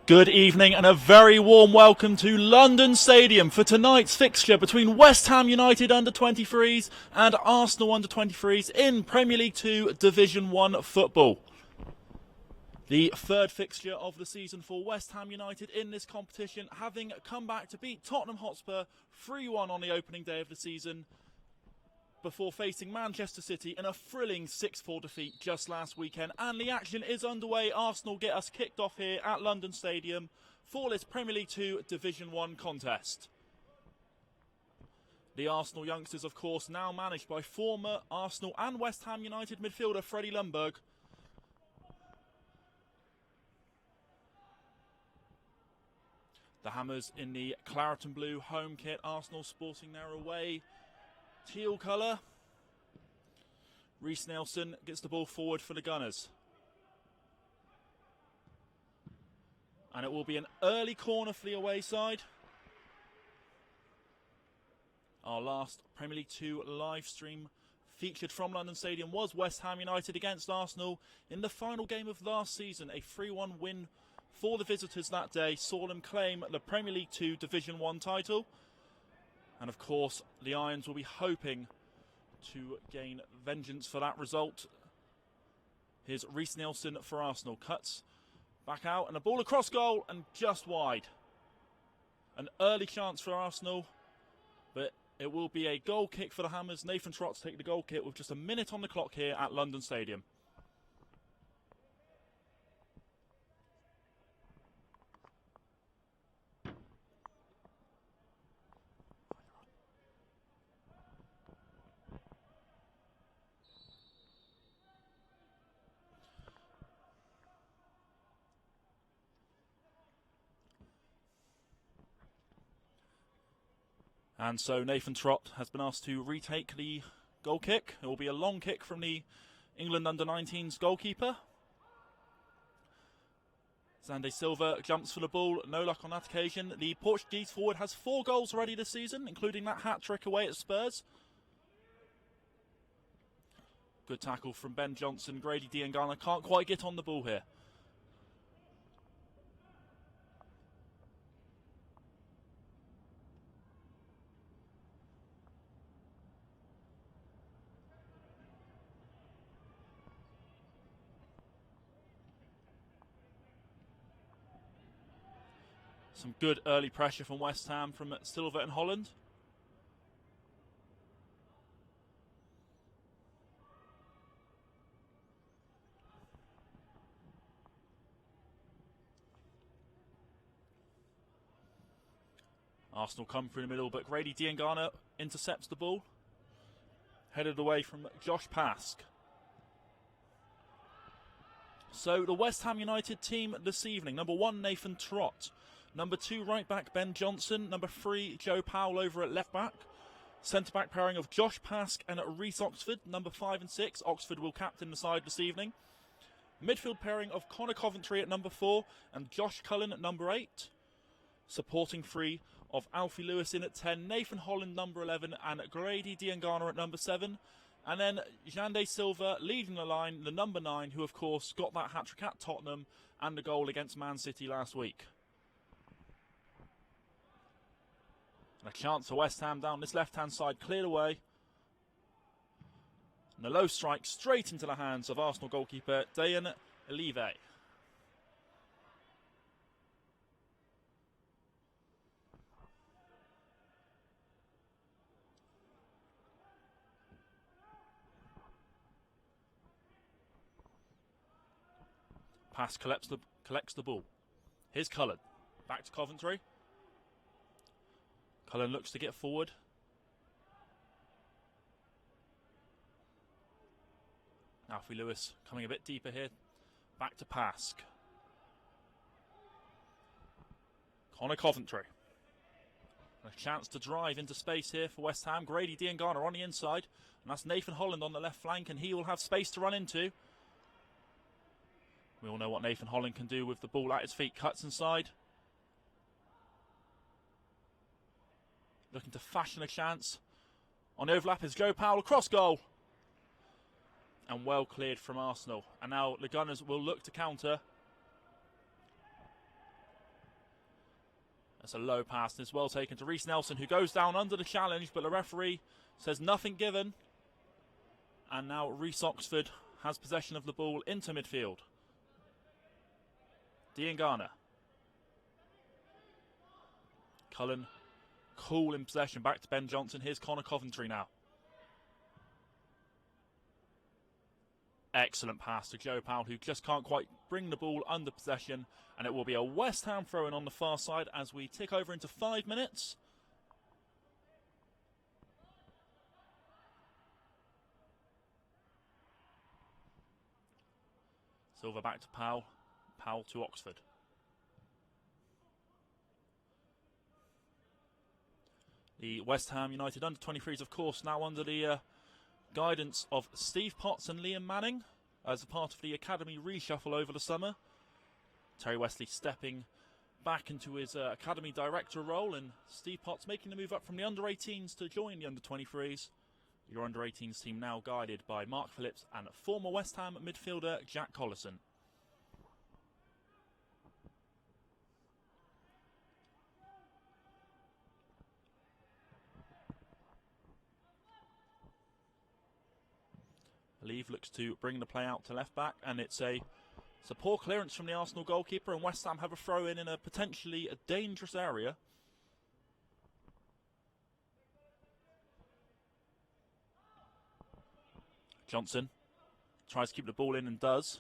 Good evening and a very warm welcome to London Stadium for tonight's fixture between West Ham United under-23s and Arsenal under-23s in Premier League 2 Division 1 football. The third fixture of the season for West Ham United in this competition, having come back to beat Tottenham Hotspur 3-1 on the opening day of the season before facing Manchester City in a thrilling 6-4 defeat just last weekend. And the action is underway. Arsenal get us kicked off here at London Stadium for this Premier League 2 Division 1 contest. The Arsenal youngsters, of course, now managed by former Arsenal and West Ham United midfielder Freddie Ljungberg. The Hammers in the claret and blue home kit, Arsenal sporting their away teal colour. Reiss Nelson gets the ball forward for the Gunners. And it will be an early corner for the away side. Our last Premier League 2 live stream featured from London Stadium was West Ham United against Arsenal in the final game of last season. A 3-1 win for the visitors that day saw them claim the Premier League 2 Division 1 title. And of course, the Irons will be hoping to gain vengeance for that result. Here's Reiss Nelson for Arsenal. Cuts back out and a ball across goal and just wide. An early chance for Arsenal, but it will be a goal kick for the Hammers. Nathan Trott to take the goal kick with just a minute on the clock here at London Stadium. And so Nathan Trott has been asked to retake the goal kick. It will be a long kick from the England under-19s goalkeeper. Xande Silva jumps for the ball, no luck on that occasion. The Portuguese forward has 4 goals already this season, including that hat-trick away at Spurs. Good tackle from Ben Johnson. Grady Diangana can't quite get on the ball here. Some good early pressure from West Ham from Silva and Holland. Arsenal come through the middle, but Grady Diangana intercepts the ball. Headed away from Josh Pask. So the West Ham United team this evening. Number 1, Nathan Trott. Number 2, right back Ben Johnson. Number 3, Joe Powell over at left back. Centre back pairing of Josh Pask and Reece Oxford. Number 5 and 6. Oxford will captain the side this evening. Midfield pairing of Connor Coventry at number 4 and Josh Cullen at number 8. Supporting 3 of Alfie Lewis in at 10. Nathan Holland number 11 and Grady Diangana at number 7. And then Xande Silva leading the line, the number 9, who of course got that hat-trick at Tottenham and the goal against Man City last week. And a chance for West Ham down this left-hand side, cleared away. And a low strike straight into the hands of Arsenal goalkeeper Dayan Elive. Pass collects the ball. Here's Cullen. Back to Coventry. Cullen looks to get forward. Alfie Lewis coming a bit deeper here. Back to Pask. Connor Coventry. A chance to drive into space here for West Ham. Grady Diangana on the inside. And that's Nathan Holland on the left flank, and he will have space to run into. We all know what Nathan Holland can do with the ball at his feet. Cuts inside. Looking to fashion a chance. On the overlap is Joe Powell across goal. And well cleared from Arsenal. And now the Gunners will look to counter. That's a low pass, and it's well taken to Reece Nelson, who goes down under the challenge, but the referee says nothing given. And now Reece Oxford has possession of the ball into midfield. Diangana. Cullen cool in possession, back to Ben Johnson. Here's Connor Coventry now. Excellent pass to Joe Powell, who just can't quite bring the ball under possession. And it will be a West Ham throw-in on the far side as we tick over into 5 minutes. Silva back to Powell. Powell to Oxford. The West Ham United under-23s, of course, now under the guidance of Steve Potts and Liam Manning as a part of the academy reshuffle over the summer. Terry Wesley stepping back into his academy director role, and Steve Potts making the move up from the under-18s to join the under-23s. Your under-18s team now guided by Mark Phillips and former West Ham midfielder Jack Collison. Leave looks to bring the play out to left back, and it's a poor clearance from the Arsenal goalkeeper, and West Ham have a throw in a potentially dangerous area. Johnson tries to keep the ball in and does.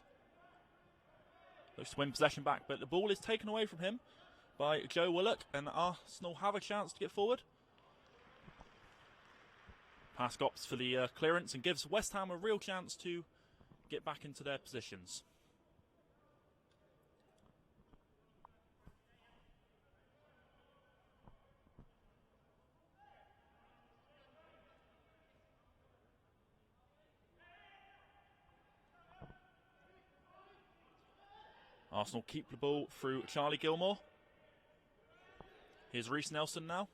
Looks to win possession back, but the ball is taken away from him by Joe Willock, and Arsenal have a chance to get forward. Pass stops for the clearance and gives West Ham a real chance to get back into their positions. Arsenal keep the ball through Charlie Gilmore. Here's Reece Nelson now.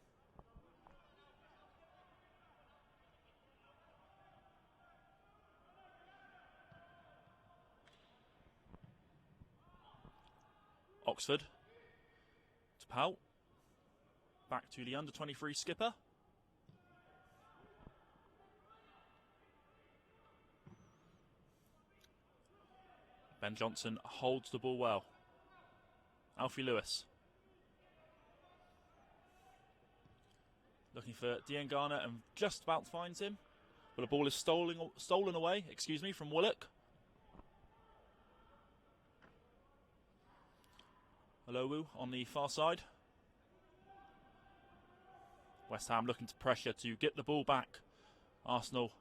Oxford to Powell. Back to the under-23 skipper. Ben Johnson holds the ball well. Alfie Lewis. Looking for Diangana and just about finds him. But the ball is stolen away, from Willock. Alowu on the far side. West Ham looking to pressure to get the ball back. Arsenal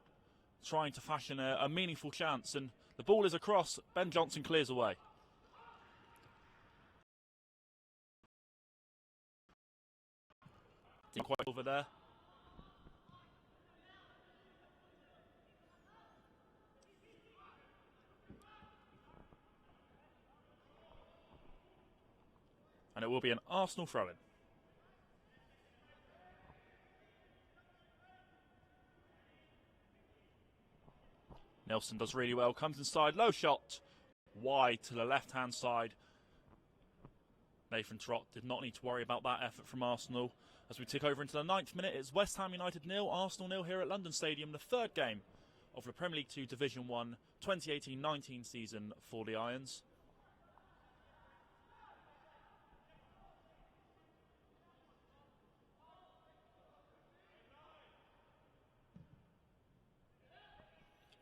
trying to fashion a meaningful chance, and the ball is across. Ben Johnson clears away. Didn't quite over there. And it will be an Arsenal throw-in. Nelson does really well, comes inside, low shot, wide to the left-hand side. Nathan Trott did not need to worry about that effort from Arsenal. As we tick over into the 9th minute, it's West Ham United 0, Arsenal 0 here at London Stadium, the third game of the Premier League 2 Division 1 2018-19 season for the Irons.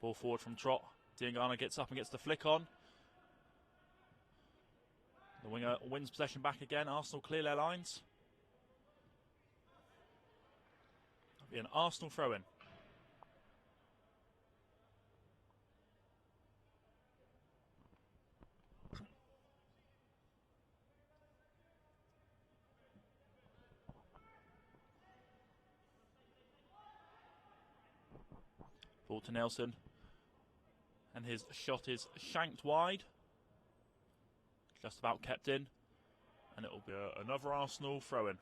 Ball forward from Trott. Diangana gets up and gets the flick on. The winger wins possession back again. Arsenal clear their lines. That'll be an Arsenal throw-in. Ball to Nelson. And his shot is shanked wide. Just about kept in. And it will be another Arsenal throw-in.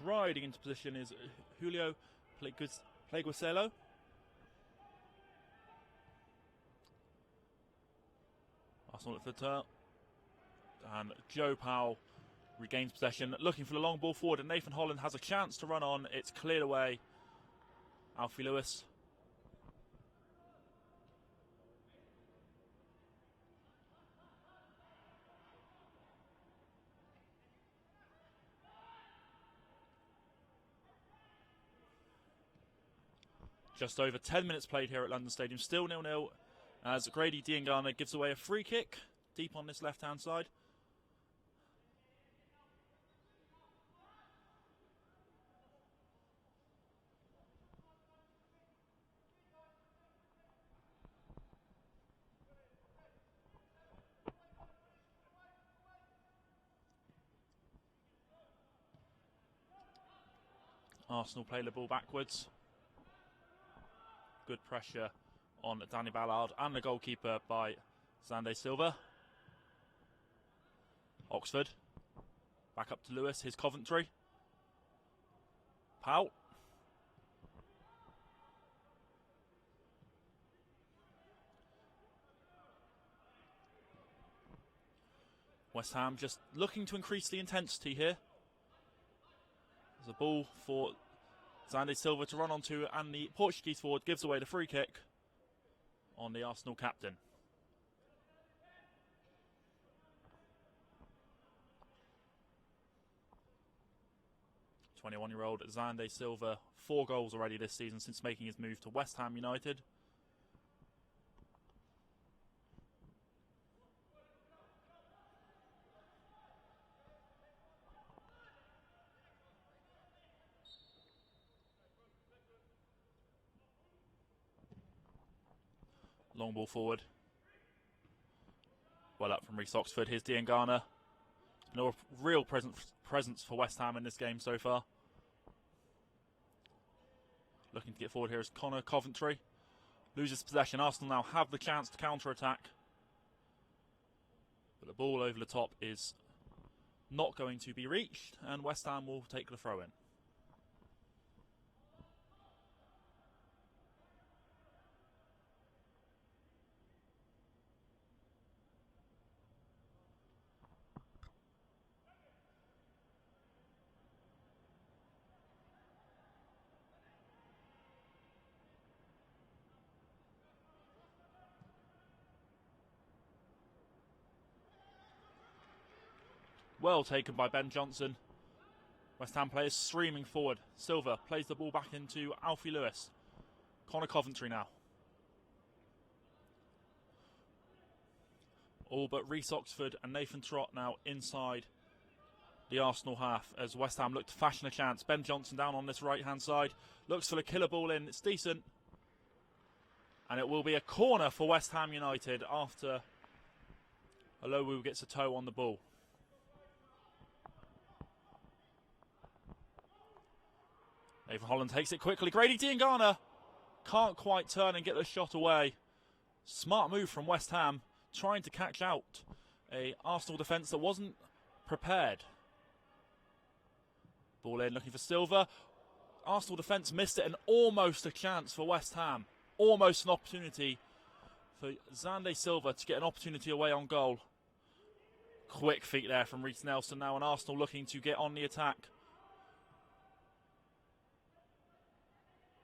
Striding into position is Julio Pleguisello. Arsenal at the turn. And Joe Powell regains possession, looking for the long ball forward, and Nathan Holland has a chance to run on. It's cleared away. Alfie Lewis. Just over 10 minutes played here at London Stadium. Still 0-0 as Grady Diangana gives away a free kick deep on this left-hand side. Arsenal play the ball backwards. Good pressure on Danny Ballard and the goalkeeper by Zande Silva. Oxford. Back up to Lewis, his Coventry. Powell. West Ham just looking to increase the intensity here. There's a ball for Zande Silva to run onto, and the Portuguese forward gives away the free kick on the Arsenal captain. "21-year-old Zande Silva, 4 goals already this season since making his move to West Ham United. Long ball forward. Well up from Reece Oxford. Here's Diangana. No real presence for West Ham in this game so far. Looking to get forward here is Connor Coventry. Loses possession. Arsenal now have the chance to counter-attack. But the ball over the top is not going to be reached, and West Ham will take the throw-in. Well taken by Ben Johnson. West Ham players streaming forward. Silva plays the ball back into Alfie Lewis. Connor Coventry now. All but Reece Oxford and Nathan Trott now inside the Arsenal half as West Ham look to fashion a chance. Ben Johnson down on this right-hand side. Looks for the killer ball in. It's decent. And it will be a corner for West Ham United after Alowu gets a toe on the ball. Nathan Holland takes it quickly. Grady Diangana can't quite turn and get the shot away. Smart move from West Ham, trying to catch out a Arsenal defence that wasn't prepared. Ball in, looking for Silva. Arsenal defence missed it, and almost a chance for West Ham. Almost an opportunity for Zande Silva to get an opportunity away on goal. Quick feet there from Reece Nelson now, and Arsenal looking to get on the attack.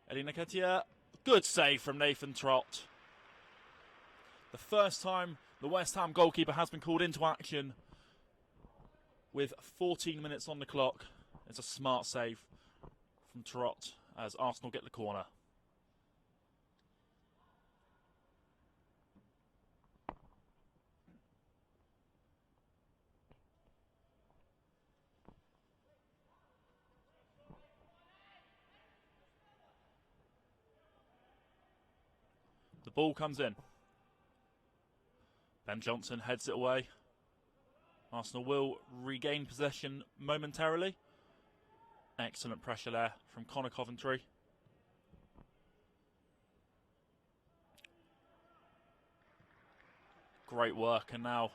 Eddie Nketiah, good save from Nathan Trott. The first time the West Ham goalkeeper has been called into action with 14 minutes on the clock. It's a smart save from Trott as Arsenal get the corner. The ball comes in. Ben Johnson heads it away. Arsenal will regain possession momentarily. Excellent pressure there from Connor Coventry. Great work, and now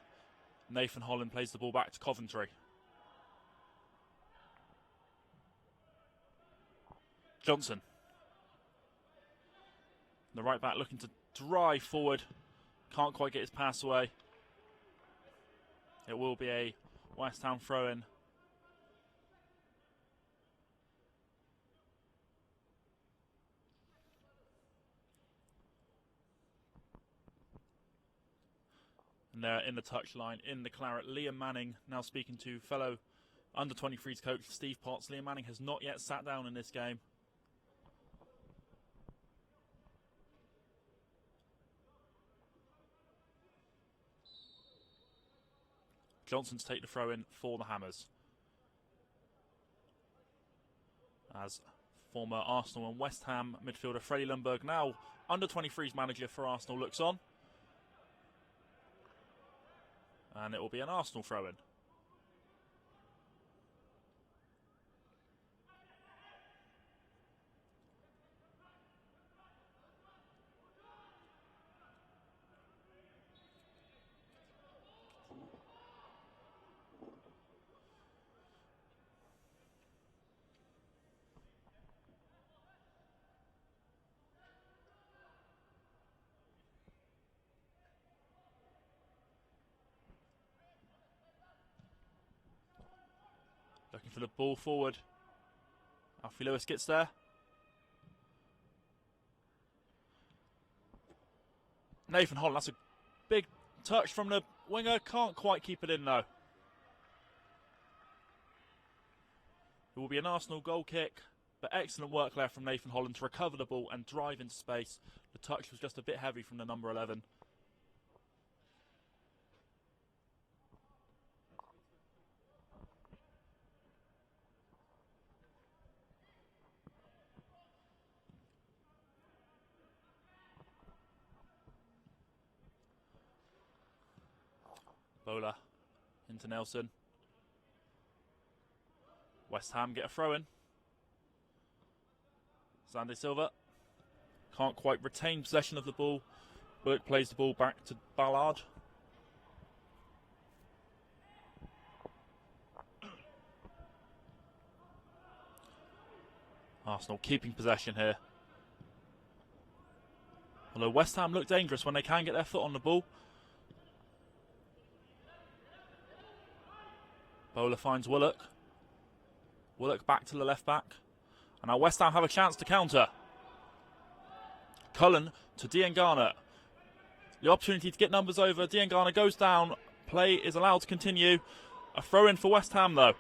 Nathan Holland plays the ball back to Coventry. Johnson. The right back looking to drive forward. Can't quite get his pass away. It will be a West Ham throw-in. And they're in the touchline, in the claret. Liam Manning now speaking to fellow under-23s coach Steve Potts. Liam Manning has not yet sat down in this game. Johnson to take the throw in for the Hammers. As former Arsenal and West Ham midfielder Freddie Lundberg, now under-23s manager for Arsenal, looks on. And it will be an Arsenal throw-in. Looking for the ball forward. Alfie Lewis gets there. Nathan Holland, that's a big touch from the winger. Can't quite keep it in though. It will be an Arsenal goal kick, but excellent work there from Nathan Holland to recover the ball and drive into space. The touch was just a bit heavy from the number 11. Bowler into Nelson. West Ham get a throw in. Sandy Silva can't quite retain possession of the ball. Bullock plays the ball back to Ballard. Arsenal keeping possession here. Although West Ham look dangerous when they can get their foot on the ball. Bowler finds Willock. Willock back to the left back. And now West Ham have a chance to counter. Cullen to Diangana. The opportunity to get numbers over. Diangana goes down. Play is allowed to continue. A throw in for West Ham though.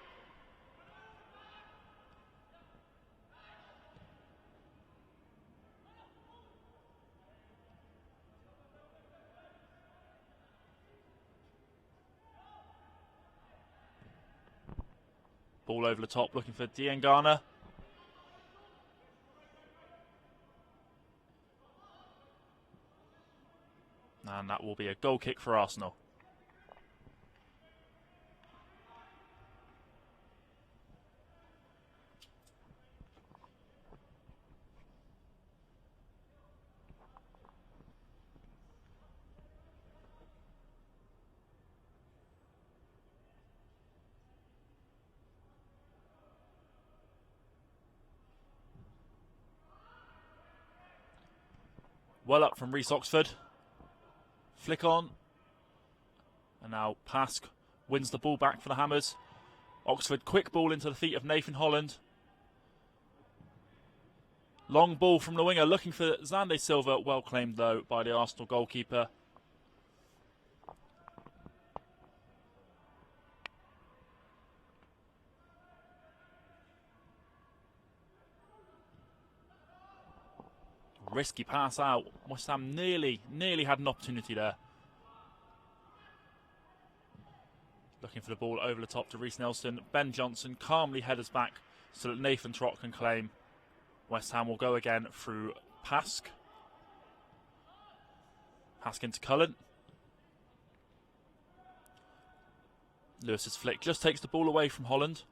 Ball over the top, looking for Diangana. And that will be a goal kick for Arsenal. Well up from Reece Oxford. Flick on. And now Pask wins the ball back for the Hammers. Oxford, quick ball into the feet of Nathan Holland. Long ball from the winger, looking for Zande Silva. Well claimed, though, by the Arsenal goalkeeper. Risky pass out. West Ham nearly had an opportunity there. Looking for the ball over the top to Reece Nelson. Ben Johnson calmly headers back so that Nathan Trott can claim. West Ham will go again through Pask. Pask into Cullen. Lewis's flick just takes the ball away from Holland.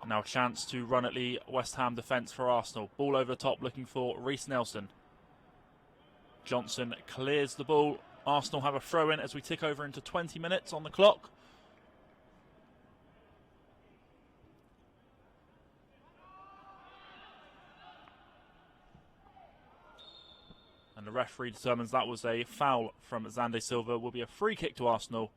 Now a chance to run at the West Ham defence for Arsenal. Ball over the top looking for Reece Nelson. Johnson clears the ball. Arsenal have a throw in as we tick over into 20 minutes on the clock. referee determines that was a foul from Xande Silva. Will be a free kick to Arsenal.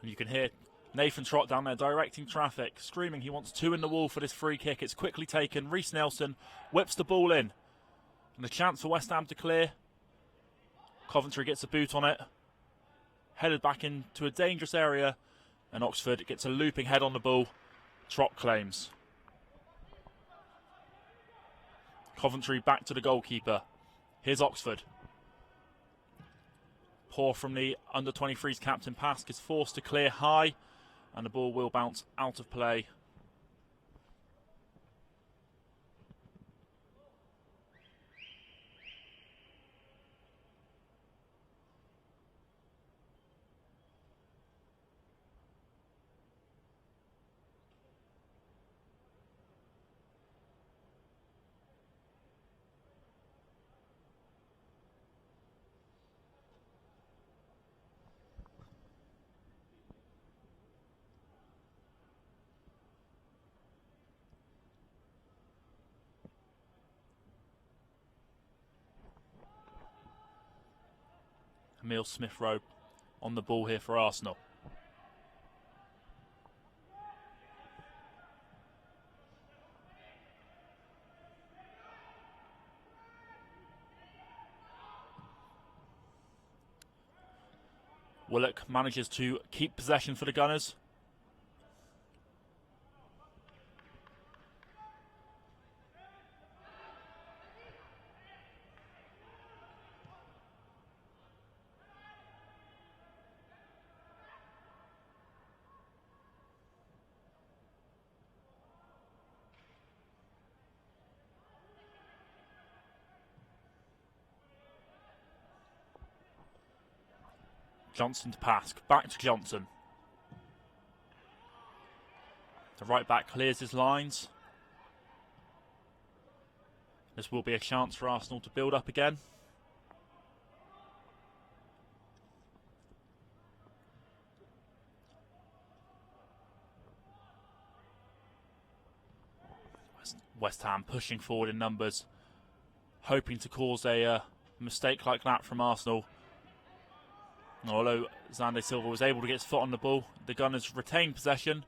And you can hear Nathan Trott down there directing traffic, screaming he wants 2 in the wall for this free kick. It's quickly taken. Reece Nelson whips the ball in. And a chance for West Ham to clear. Coventry gets a boot on it. Headed back into a dangerous area. And Oxford gets a looping head on the ball. Trott claims. Coventry back to the goalkeeper. Here's Oxford. Poor from the under-23's captain. Pask is forced to clear high, and the ball will bounce out of play. Emile Smith-Rowe on the ball here for Arsenal. Willock manages to keep possession for the Gunners. Johnson to Pask, back to Johnson. The right back clears his lines. This will be a chance for Arsenal to build up again. West Ham pushing forward in numbers, hoping to cause a mistake like that from Arsenal. Although Xande Silva was able to get his foot on the ball, the Gunners retain possession.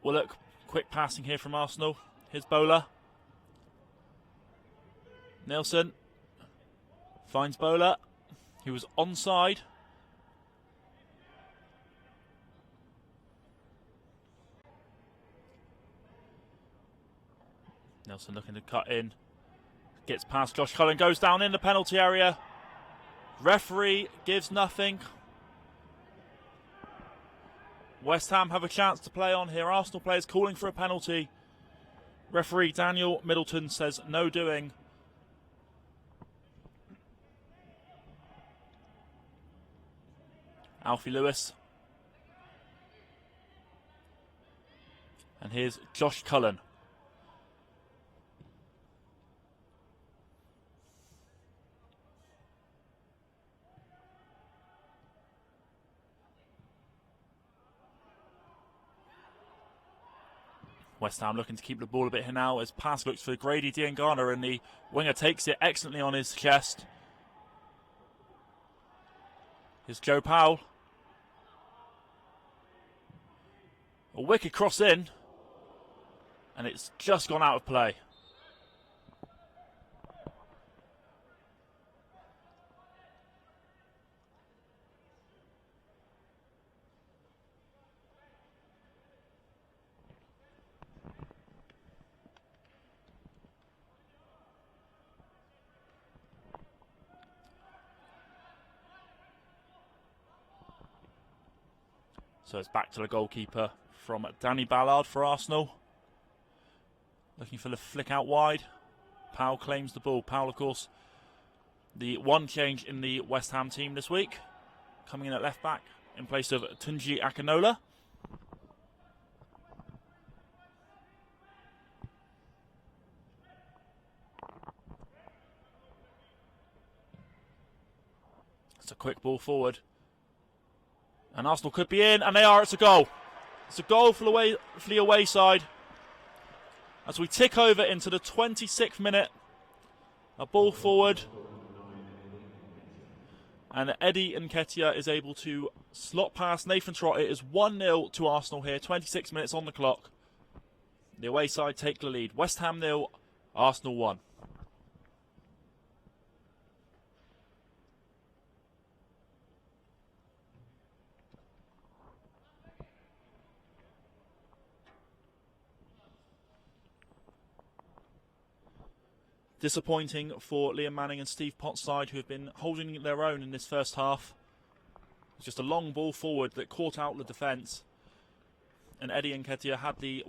Willock, quick passing here from Arsenal. Here's Bowler. Nelson finds Bowler. He was onside. Nelson looking to cut in. Gets past Josh Cullen, goes down in the penalty area. Referee gives nothing. West Ham have a chance to play on here. Arsenal players calling for a penalty. Referee Daniel Middleton says no doing. Alfie Lewis. And here's Josh Cullen. West Ham looking to keep the ball a bit here now as pass looks for Grady Diangana, and the winger takes it excellently on his chest. Here's Joe Powell. A wicked cross in, and it's just gone out of play. So it's back to the goalkeeper from Danny Ballard for Arsenal. Looking for the flick out wide. Powell claims the ball. Powell, of course, the one change in the West Ham team this week. Coming in at left back in place of Tunji Akinola. It's a quick ball forward. And Arsenal could be in, and they are. It's a goal. It's a goal for the away side. As we tick over into the 26th minute. A ball forward. And Eddie Nketiah is able to slot past Nathan Trott. It is 1-0 to Arsenal here. 26 minutes on the clock. The away side take the lead. West Ham 0, Arsenal 1. Disappointing for Liam Manning and Steve Potts' side, who have been holding their own in this first half. It's just a long ball forward that caught out the defence. And Eddie Nketiah had the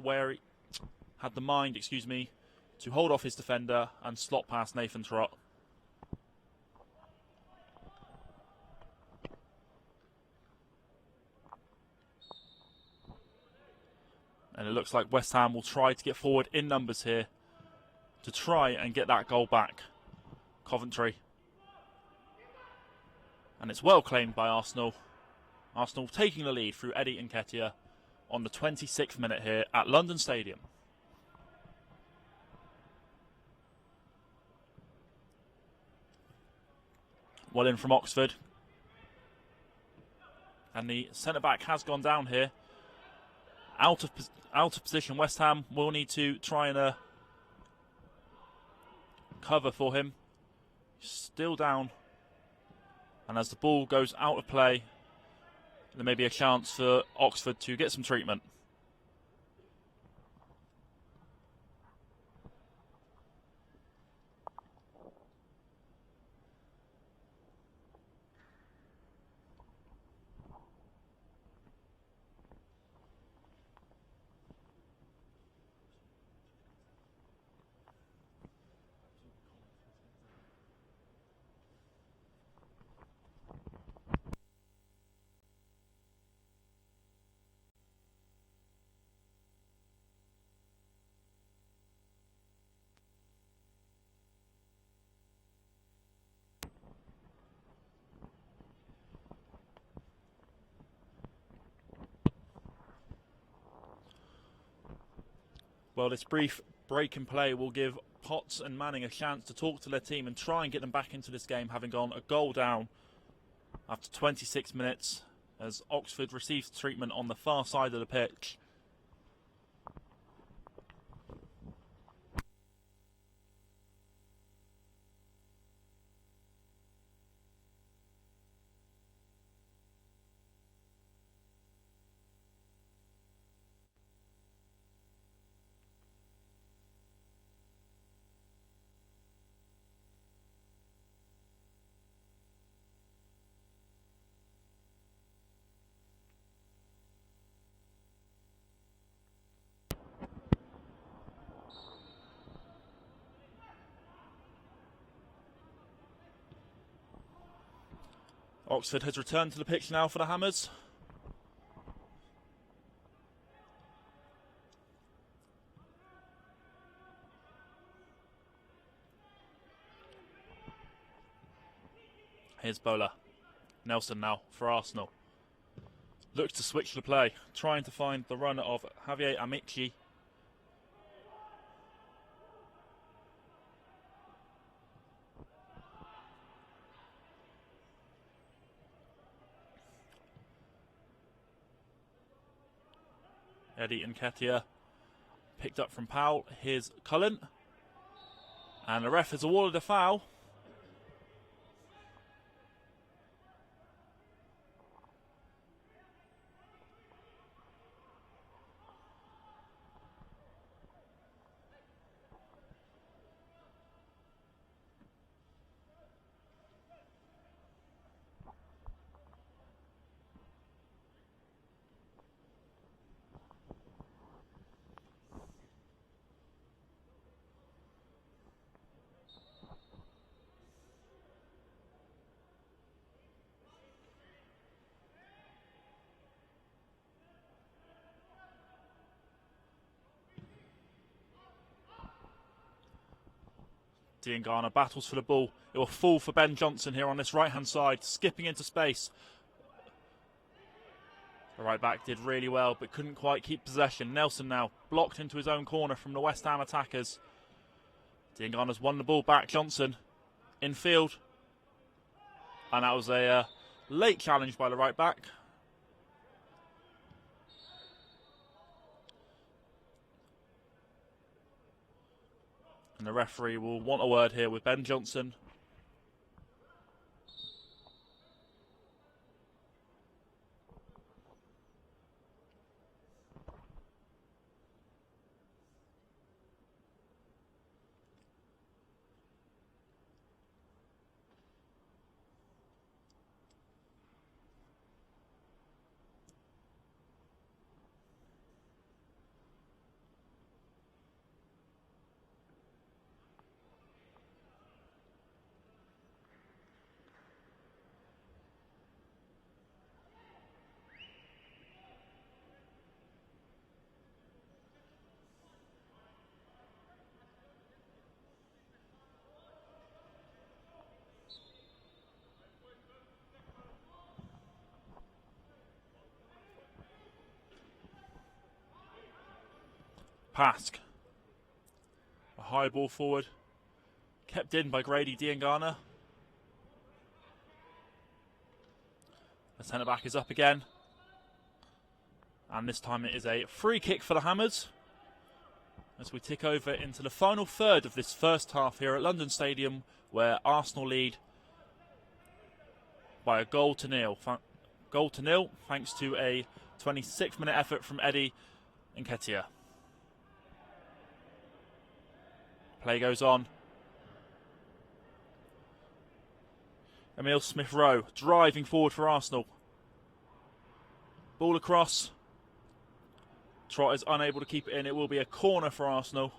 mind, to hold off his defender and slot past Nathan Trott. And it looks like West Ham will try to get forward in numbers here to try and get that goal back. Coventry. And it's well claimed by Arsenal. Arsenal taking the lead through Eddie Nketiah on the 26th minute here at London Stadium. Well in from Oxford. And the centre-back has gone down here. Out of position. West Ham will need to try and cover for him. Still down. And as the ball goes out of play, there may be a chance for Oxford to get some treatment. Well, this brief break in play will give Potts and Manning a chance to talk to their team and try and get them back into this game, having gone a goal down after 26 minutes as Oxford receives treatment on the far side of the pitch. Oxford has returned to the pitch now for the Hammers. Here's Bowler. Nelson now for Arsenal. Looks to switch the play, trying to find the run of Javier Amici. Eddie Nketiah picked up from Powell. Here's Cullen. And the ref has awarded a foul. Diangana battles for the ball. It will fall for Ben Johnson here on this right-hand side, skipping into space. The right back did really well, but couldn't quite keep possession. Nelson now blocked into his own corner from the West Ham attackers. Diangana's won the ball back. Johnson in field. And that was a late challenge by the right back. And the referee will want a word here with Ben Johnson. Pask. A high ball forward. Kept in by Grady Diangana. The centre back is up again. And this time it is a free kick for the Hammers. As we tick over into the final third of this first half here at London Stadium, where Arsenal lead by a goal to nil. Thanks to a 26th-minute effort from Eddie Nketiah. Play goes on. Emile Smith-Rowe driving forward for Arsenal. Ball across. Trott is unable to keep it in. It will be a corner for Arsenal.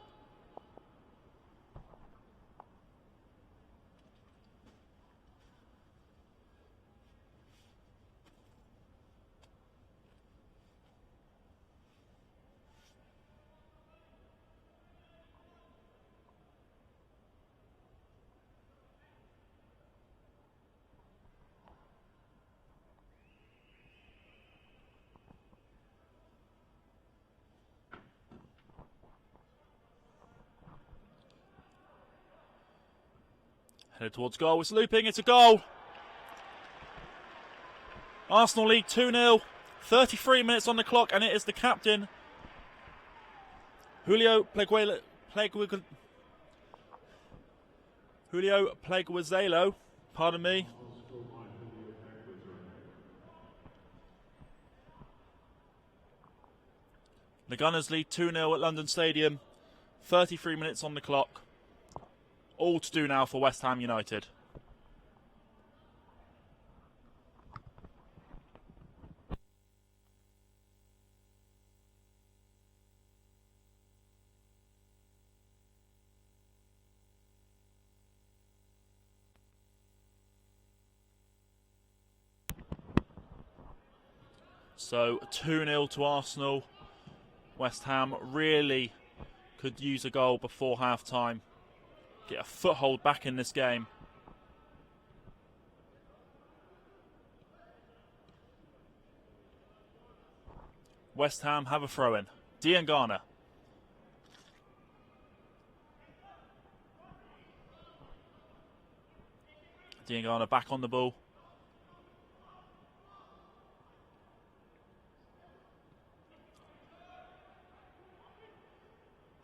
Headed towards goal. It's looping. It's a goal. Arsenal lead 2-0. 33 minutes on the clock, and it is the captain, Julio Pleguezelo. Pardon me. The Gunners lead 2-0 at London Stadium. 33 minutes on the clock. All to do now for West Ham United. So 2-0 to Arsenal. West Ham really could use a goal before half-time. Get a foothold back in this game. West Ham have a throw-in. Diangana. Diangana back on the ball.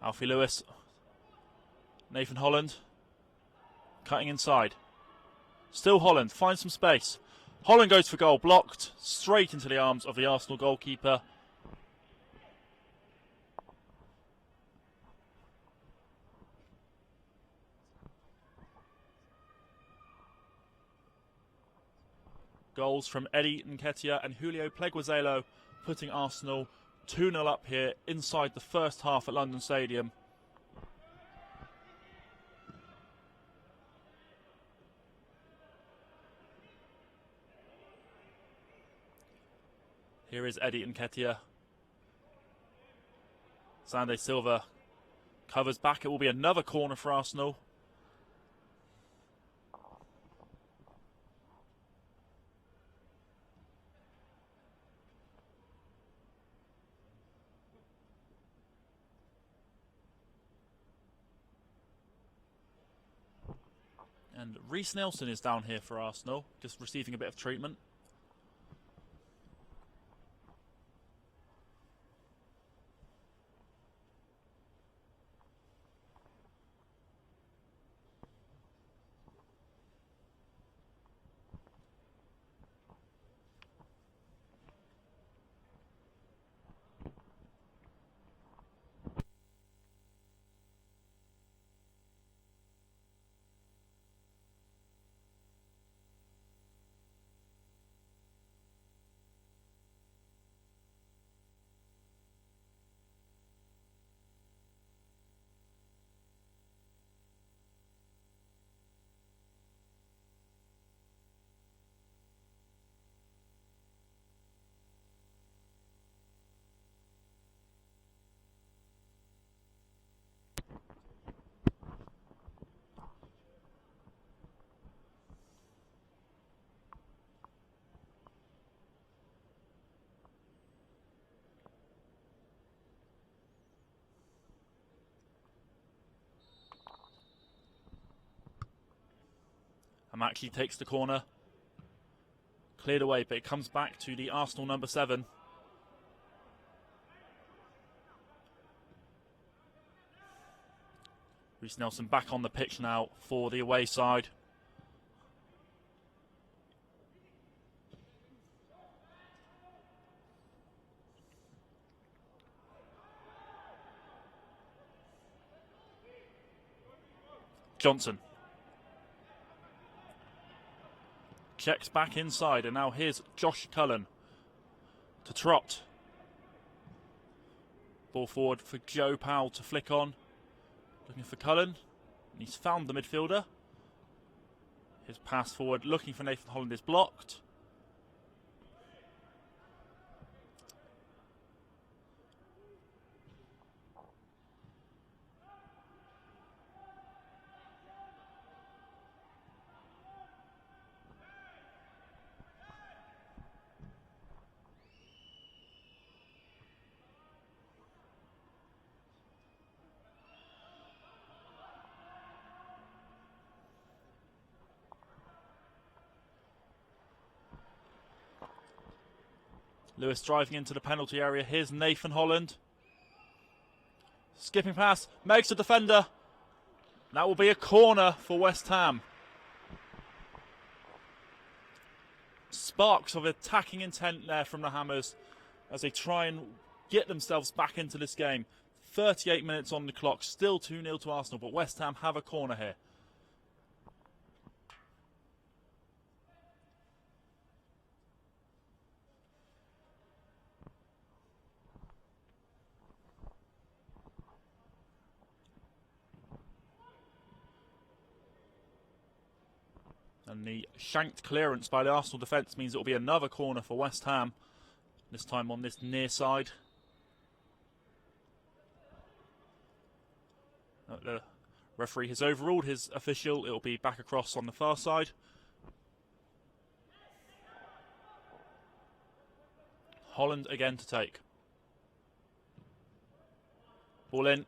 Alfie Lewis. Nathan Holland. Cutting inside. Still Holland. Finds some space. Holland goes for goal. Blocked. Straight into the arms of the Arsenal goalkeeper. Goals from Eddie Nketiah and Julio Pleguezelo, putting Arsenal 2-0 up here inside the first half at London Stadium. Here is Eddie Nketiah. Sande Silva covers back. It will be another corner for Arsenal. And Reece Nelson is down here for Arsenal, just receiving a bit of treatment. Actually takes the corner, cleared away, but it comes back to the Arsenal number 7. Reece Nelson back on the pitch now for the away side. Johnson. Checks back inside, and now here's Josh Cullen to Trott. Ball forward for Joe Powell to flick on. Looking for Cullen, and he's found the midfielder. His pass forward, looking for Nathan Holland, is blocked. Lewis driving into the penalty area. Here's Nathan Holland. Skipping pass, makes a defender. That will be a corner for West Ham. Sparks of attacking intent there from the Hammers as they try and get themselves back into this game. 38 minutes on the clock, still 2-0 to Arsenal, but West Ham have a corner here. And the shanked clearance by the Arsenal defence means it will be another corner for West Ham. This time on this near side. The referee has overruled his official. It will be back across on the far side. Holland again to take. Ball in.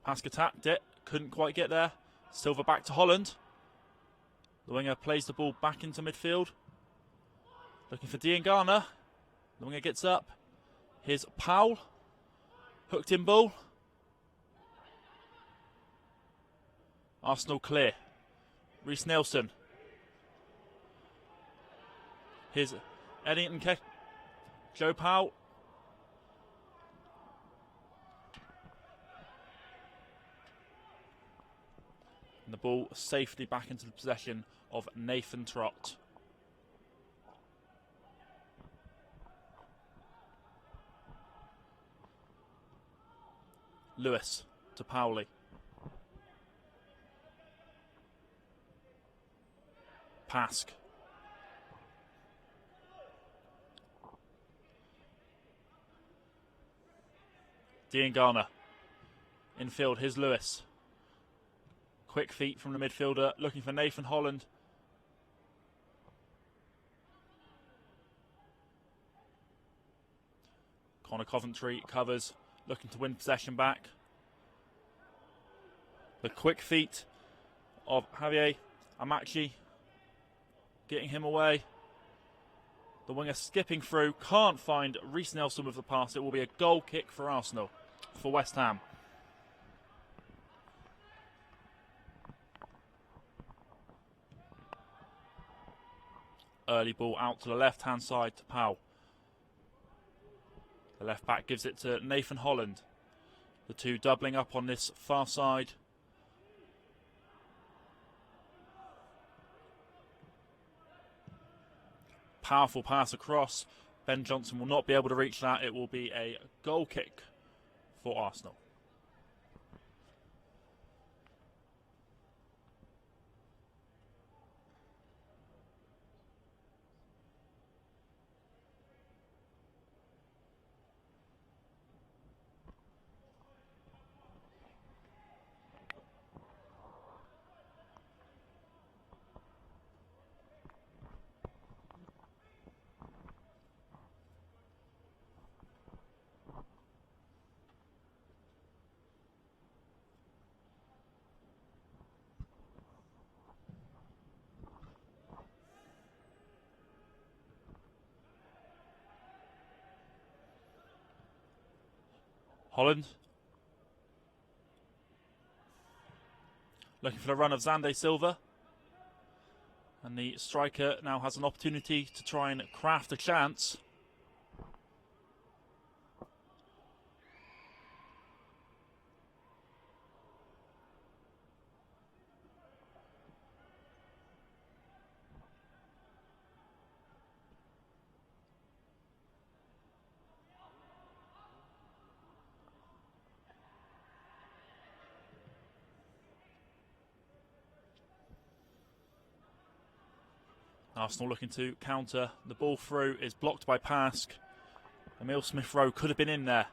Pask attacked it. Couldn't quite get there. Silva back to Holland. The winger plays the ball back into midfield. Looking for Diangana. The winger gets up. Here's Powell. Hooked in ball. Arsenal clear. Reece Nelson. Here's Eddington. Joe Powell. And the ball safely back into the possession of Nathan Trott. Lewis to Powley. Pask. Diangana. Infield, here's Lewis. Quick feet from the midfielder, looking for Nathan Holland. Connor Coventry covers, looking to win possession back. The quick feet of Javier Amachi getting him away. The winger skipping through, can't find Reece Nelson with the pass. It will be a goal kick for Arsenal, for West Ham. Early ball out to the left-hand side to Powell. The left back gives it to Nathan Holland. The two doubling up on this far side. Powerful pass across. Ben Johnson will not be able to reach that. It will be a goal kick for Arsenal. Holland. Looking for the run of Xande Silva. And the striker now has an opportunity to try and craft a chance. Arsenal looking to counter. The ball through is blocked by Pask. Emile Smith-Rowe could have been in there.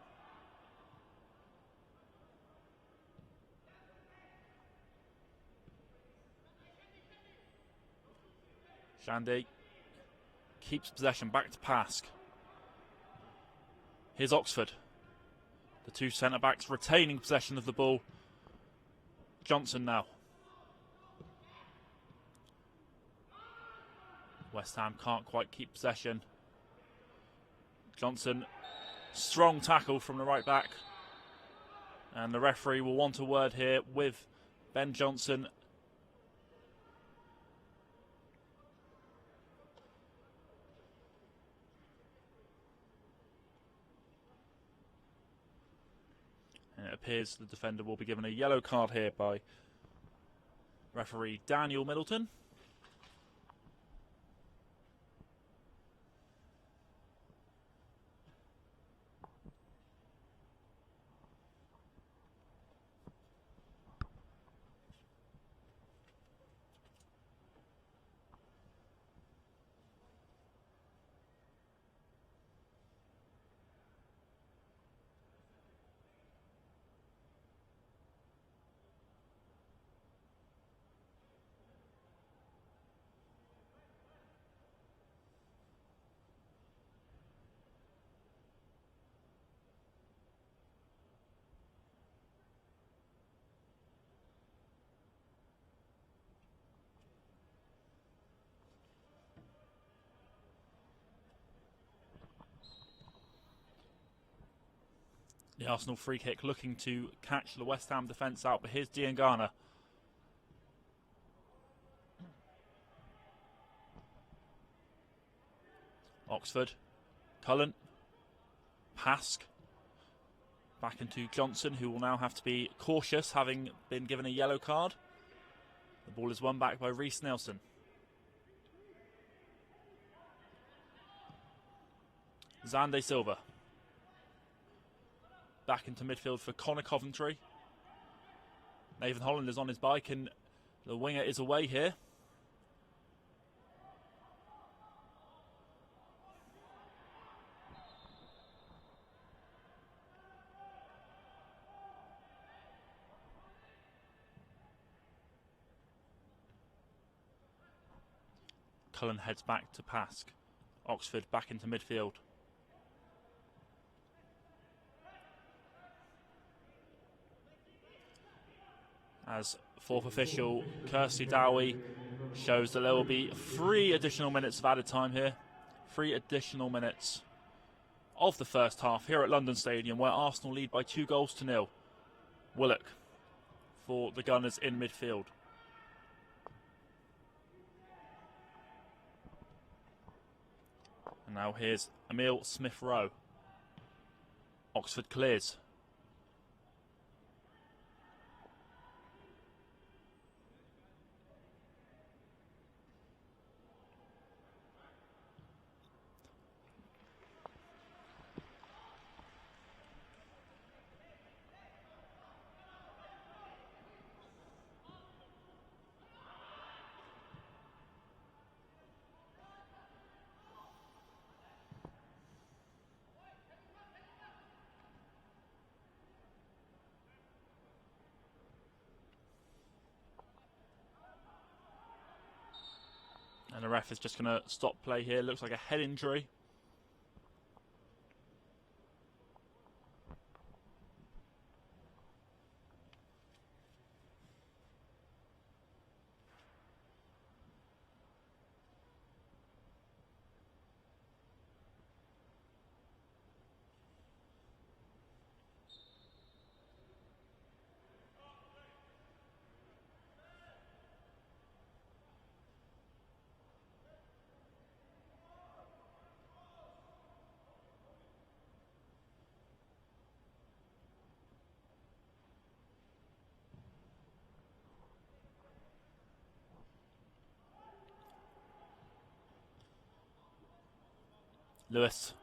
Shandy keeps possession back to Pask. Here's Oxford. The two centre-backs retaining possession of the ball. Johnson now. West Ham can't quite keep possession. Johnson, strong tackle from the right back. And the referee will want a word here with Ben Johnson. And it appears the defender will be given a yellow card here by referee Daniel Middleton. The Arsenal free kick looking to catch the West Ham defence out, but here's Diangana. Oxford, Cullen, Pask, back into Johnson, who will now have to be cautious, having been given a yellow card. The ball is won back by Reece Nelson. Xande Silva. Back into midfield for Connor Coventry. Nathan Holland is on his bike and the winger is away here. Cullen heads back to Pask. Oxford back into midfield. As fourth official Kirsty Dowie shows that there will be 3 additional minutes of added time here. 3 additional minutes of the first half here at London Stadium, where Arsenal lead by 2-0. Willock for the Gunners in midfield. And now here's Emil Smith-Rowe. Oxford clears. And the ref is just going to stop play here. Looks like a head injury. Lewis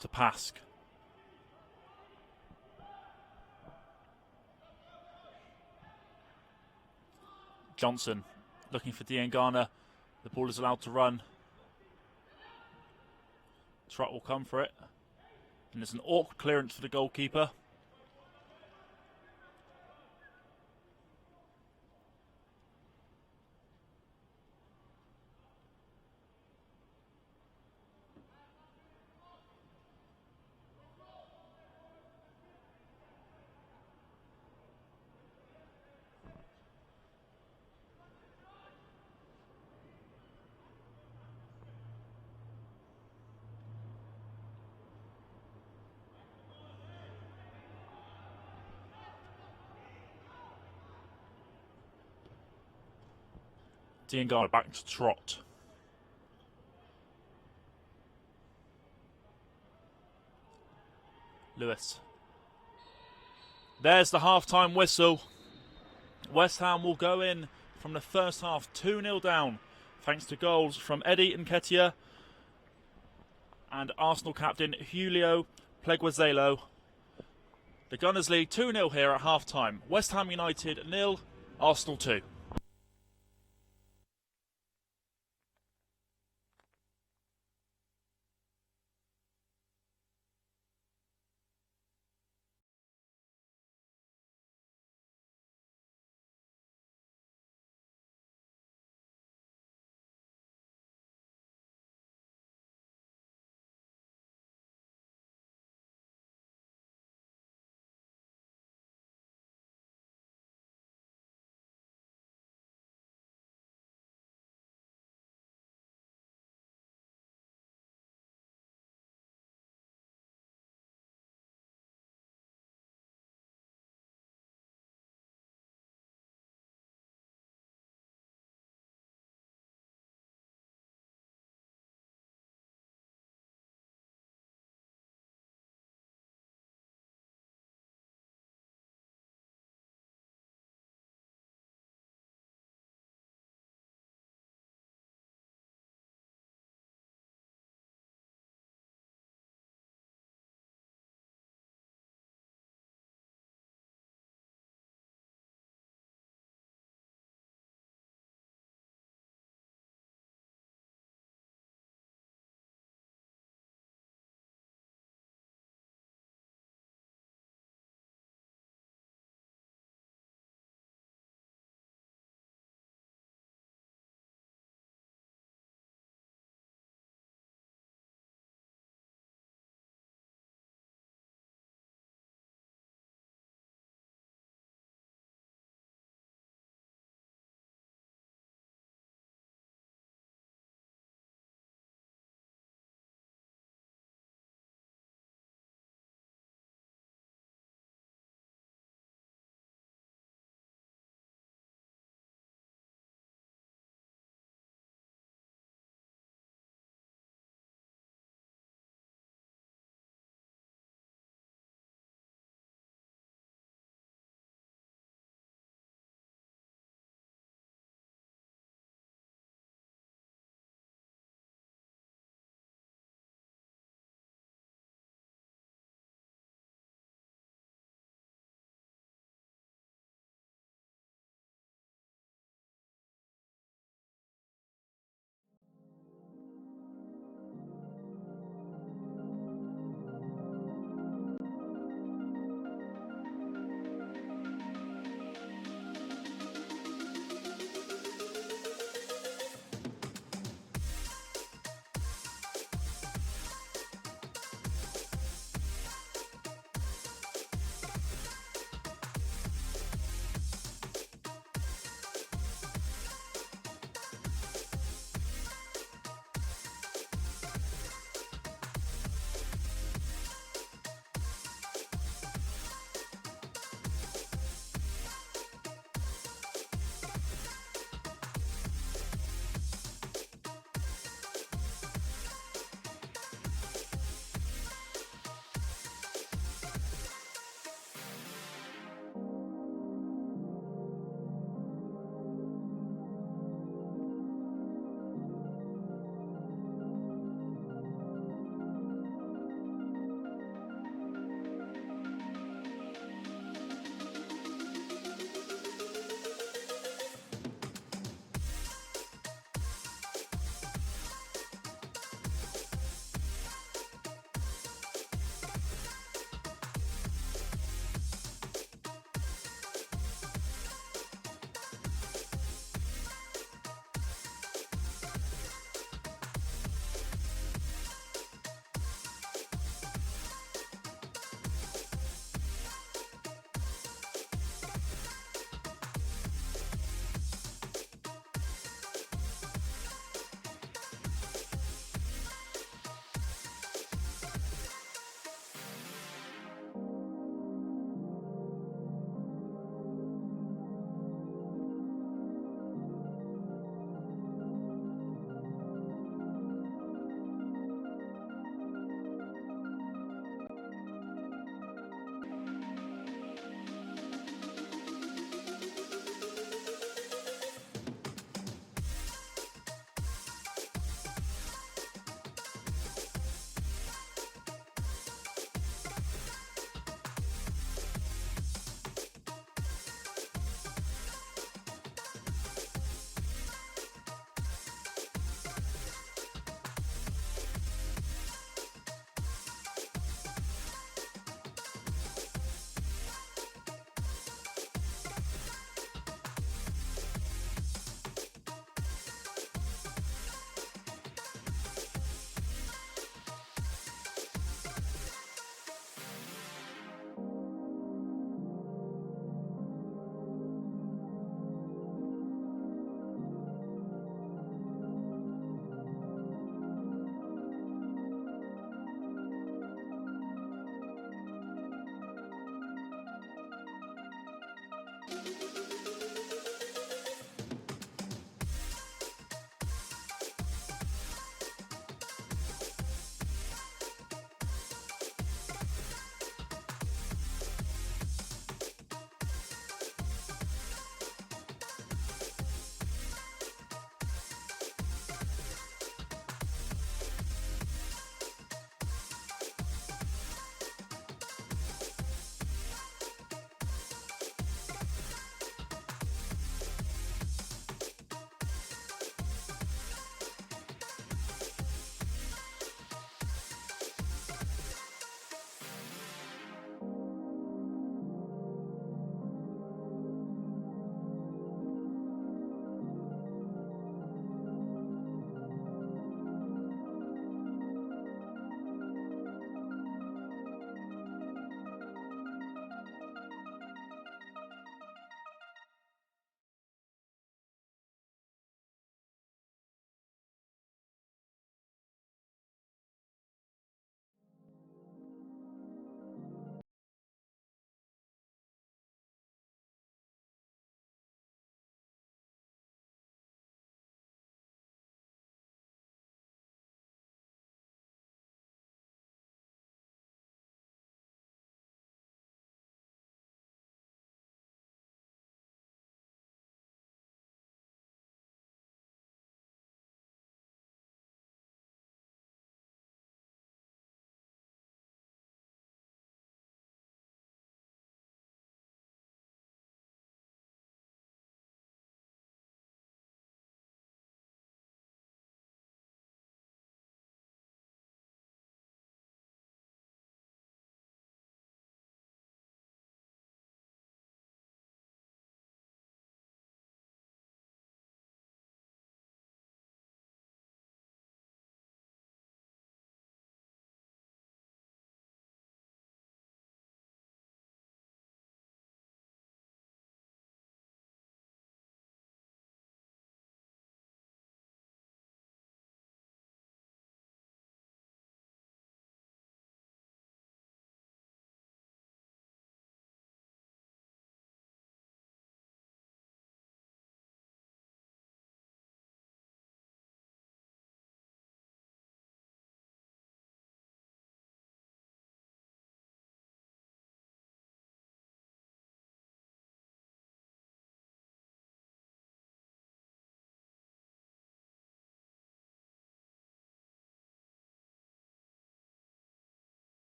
to Pask. Johnson looking for Diangana. The ball is allowed to run. Trott will come for it. And there's an awkward clearance for the goalkeeper. Diangana back to Trott. Lewis. There's the half-time whistle. West Ham will go in from the first half 2-0 down, thanks to goals from Eddie Nketiah and Arsenal captain Julio Pleguezelo. The Gunners lead 2-0 here at half-time. West Ham United 0, Arsenal 2.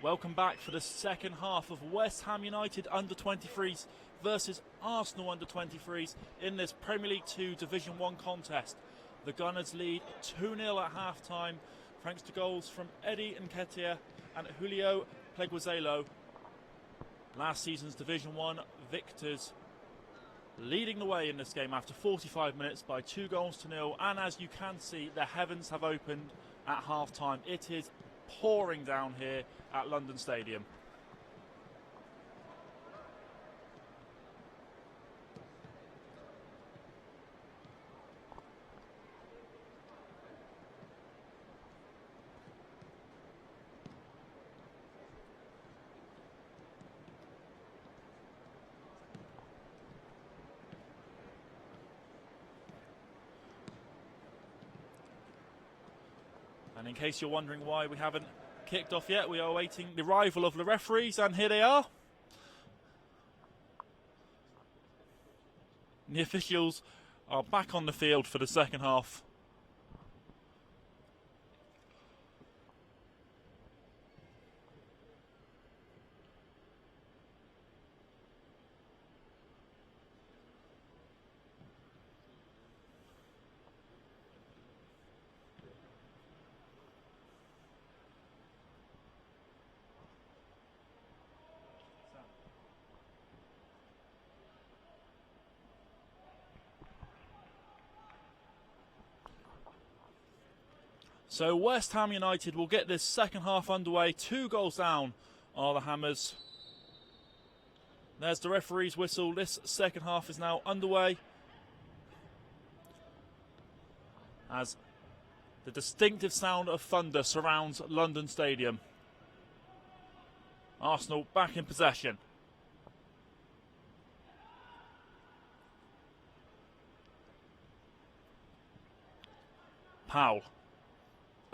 Welcome back for the second half of West Ham United under-23s versus Arsenal under-23s in this Premier League 2 Division 1 contest. The Gunners lead 2-0 at half-time, thanks to goals from Eddie Nketiah and Julio Pleguezelo. Last season's Division 1 victors leading the way in this game after 45 minutes by 2-0, and as you can see, the heavens have opened at half-time. It is pouring down here at London Stadium. And in case you're wondering why we haven't kicked off yet, we are awaiting the arrival of the referees, and here they are. And the officials are back on the field for the second half. So West Ham United will get this second half underway. 2 goals down are the Hammers. There's the referee's whistle. This second half is now underway, as the distinctive sound of thunder surrounds London Stadium. Arsenal back in possession. Powell.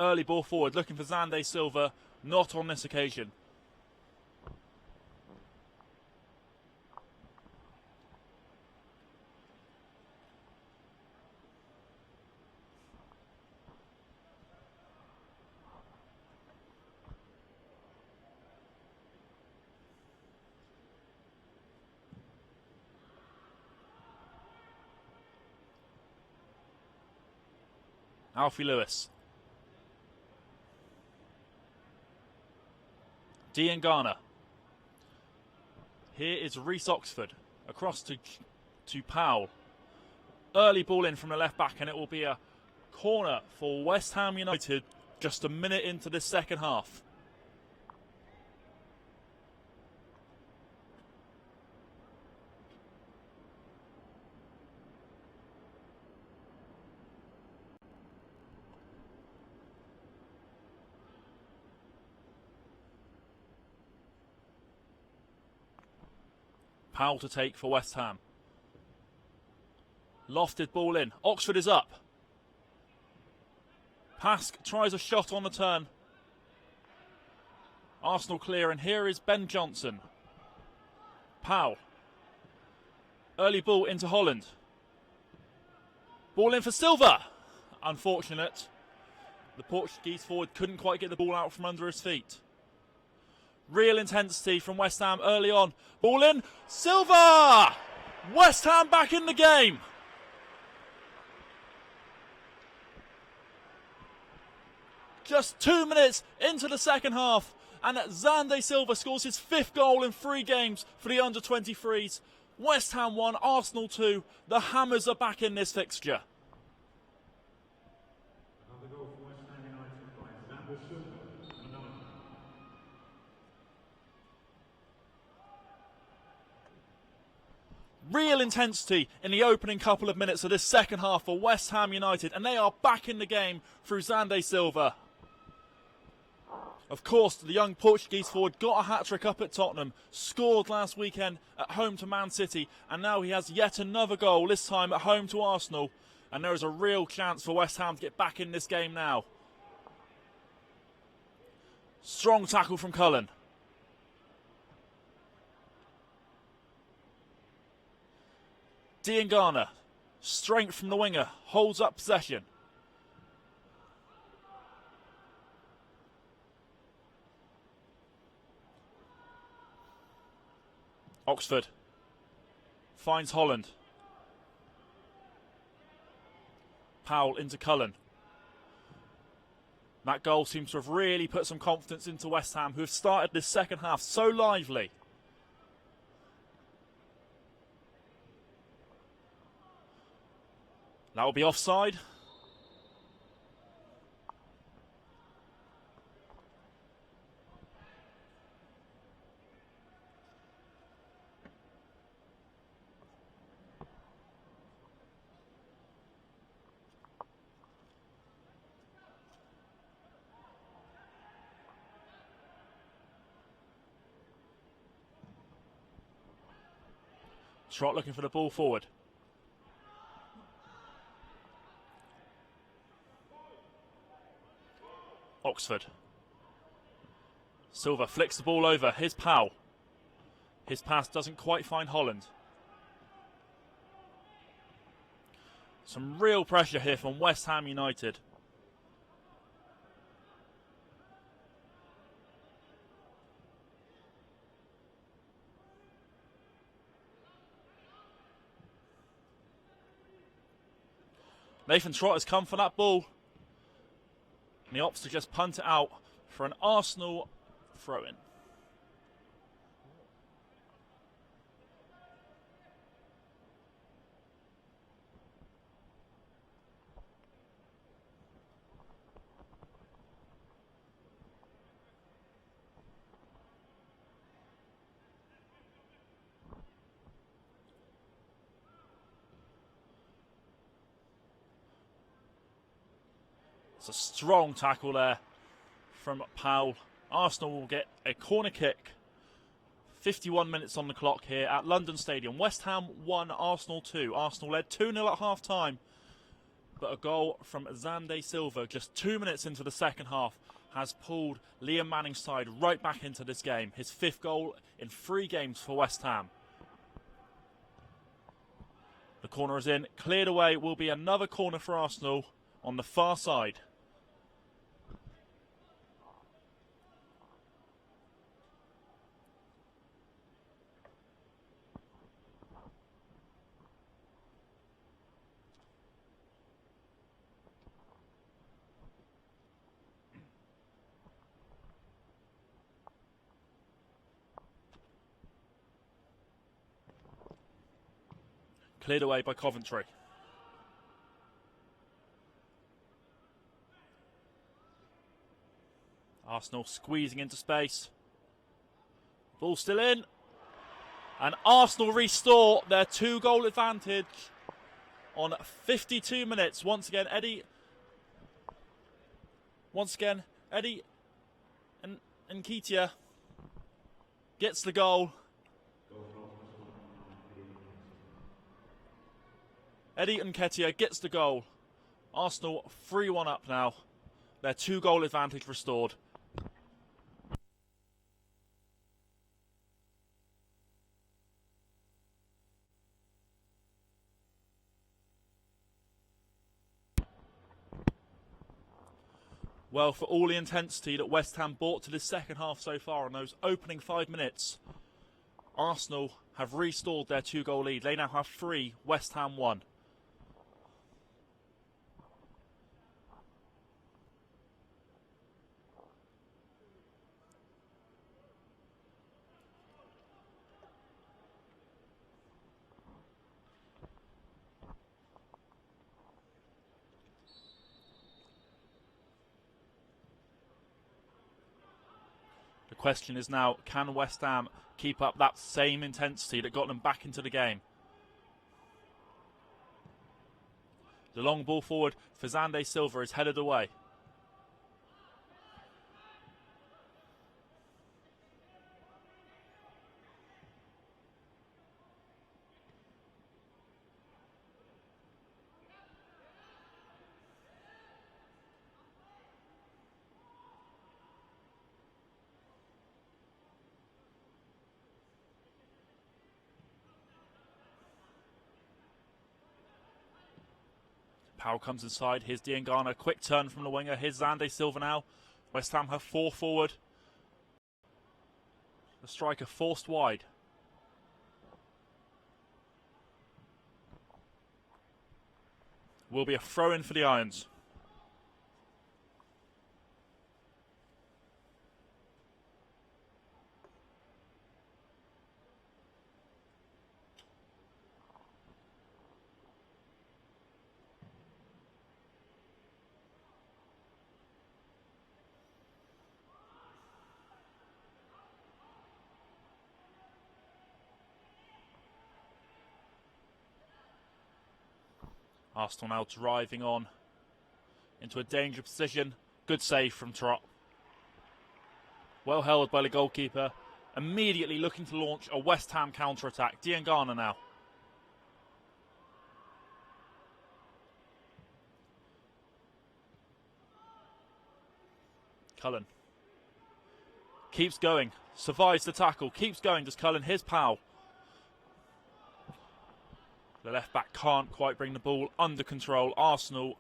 Early ball forward, looking for Xande Silva, not on this occasion. Alfie Lewis. Dean Garner. Here is Reece Oxford across to Powell. Early ball in from the left back, and it will be a corner for West Ham United just a minute into this second half. Powell to take for West Ham. Lofted ball in. Oxford is up. Pask tries a shot on the turn. Arsenal clear, and here is Ben Johnson. Powell. Early ball into Holland. Ball in for Silva. Unfortunate. The Portuguese forward couldn't quite get the ball out from under his feet. Real intensity from West Ham early on. Ball in. Silva! West Ham back in the game. Just 2 minutes into the second half, and Xande Silva scores his 5th goal in 3 games for the under-23s. West Ham 1, Arsenal 2. The Hammers are back in this fixture. Another goal for West Ham United by Xande Silva, number 9. Real intensity in the opening couple of minutes of this second half for West Ham United, and they are back in the game through Xande Silva. Of course, the young Portuguese forward got a hat-trick up at Tottenham, scored last weekend at home to Man City, and now he has yet another goal, this time at home to Arsenal. And there is a real chance for West Ham to get back in this game now. Strong tackle from Cullen. Dean Garner, strength from the winger, holds up possession. Oxford finds Holland. Powell into Cullen. That goal seems to have really put some confidence into West Ham, who have started this second half so lively. That will be offside. Trott looking for the ball forward. Oxford. Silva flicks the ball over. Here's Powell. His pass doesn't quite find Holland. Some real pressure here from West Ham United. Nathan Trott has come for that ball. And he opts to just punt it out for an Arsenal throw-in. It's a strong tackle there from Powell. Arsenal will get a corner kick. 51 minutes on the clock here at London Stadium. West Ham 1, Arsenal 2. Arsenal led 2-0 at half-time. But a goal from Xande Silva just 2 minutes into the second half has pulled Liam Manning's side right back into this game. His 5th goal in 3 games for West Ham. The corner is in. Cleared away. Will be another corner for Arsenal on the far side. Cleared away by Coventry. Arsenal squeezing into space. Ball still in. And Arsenal restore their 2-goal advantage on 52 minutes. Once again, Eddie and Nketiah gets the goal. Eddie Nketiah gets the goal. Arsenal 3-1 up now. Their 2-goal advantage restored. Well, for all the intensity that West Ham brought to this second half so far in those opening 5 minutes, Arsenal have restored their 2-goal lead. They now have 3, West Ham 1. The question is now, can West Ham keep up that same intensity that got them back into the game? The long ball forward for Xande Silva is headed away. Powell comes inside. Here's Diangana. Quick turn from the winger. Here's Xande Silva now. West Ham have 4 forward. The striker forced wide. Will be a throw-in for the Irons. Arsenal now driving on into a dangerous position. Good save from Trott. Well held by the goalkeeper. Immediately looking to launch a West Ham counter-attack. Diangana now. Cullen. Keeps going. Survives the tackle. Keeps going. Does Cullen. Here's Powell. The left back can't quite bring the ball under control. Arsenal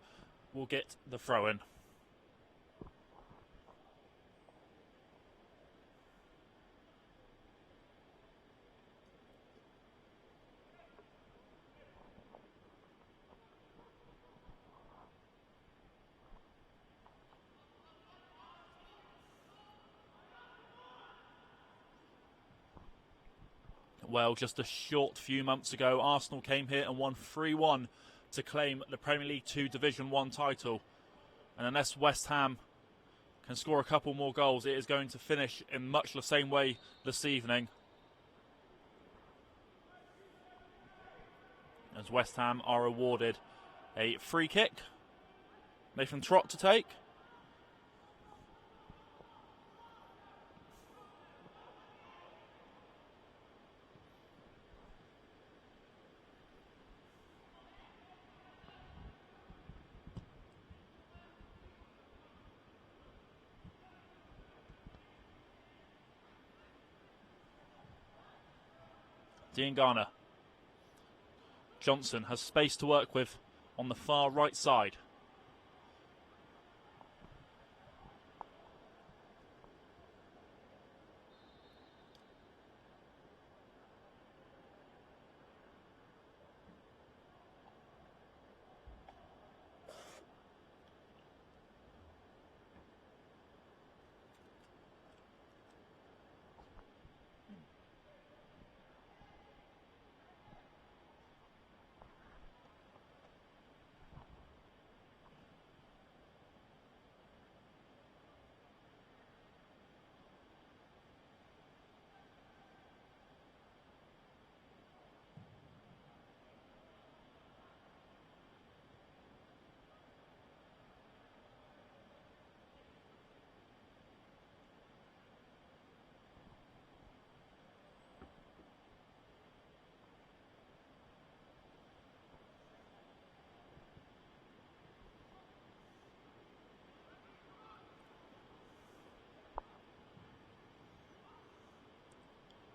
will get the throw-in. Well, just a short few months ago, Arsenal came here and won 3-1 to claim the Premier League 2 Division 1 title. And unless West Ham can score a couple more goals, it is going to finish in much the same way this evening. As West Ham are awarded a free kick. Nathan Trott to take. Diangana. Johnson has space to work with on the far right side.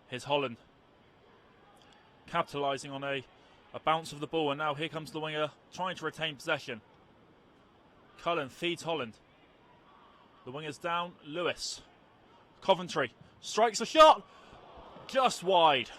Here's Holland. Capitalising on a bounce of the ball, and now here comes the winger trying to retain possession. Cullen feeds Holland. The winger's down. Lewis. Coventry strikes a shot. Just wide.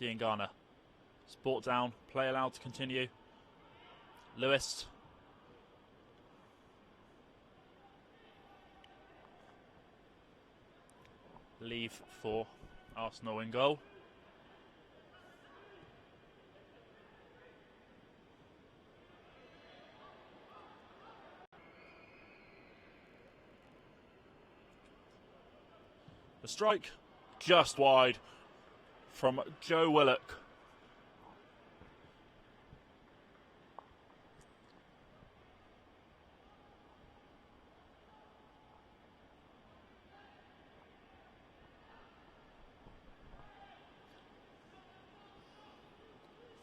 Diangana. Sport down. Play allowed to continue. Lewis. Leave for Arsenal in goal. The strike just wide from Joe Willock.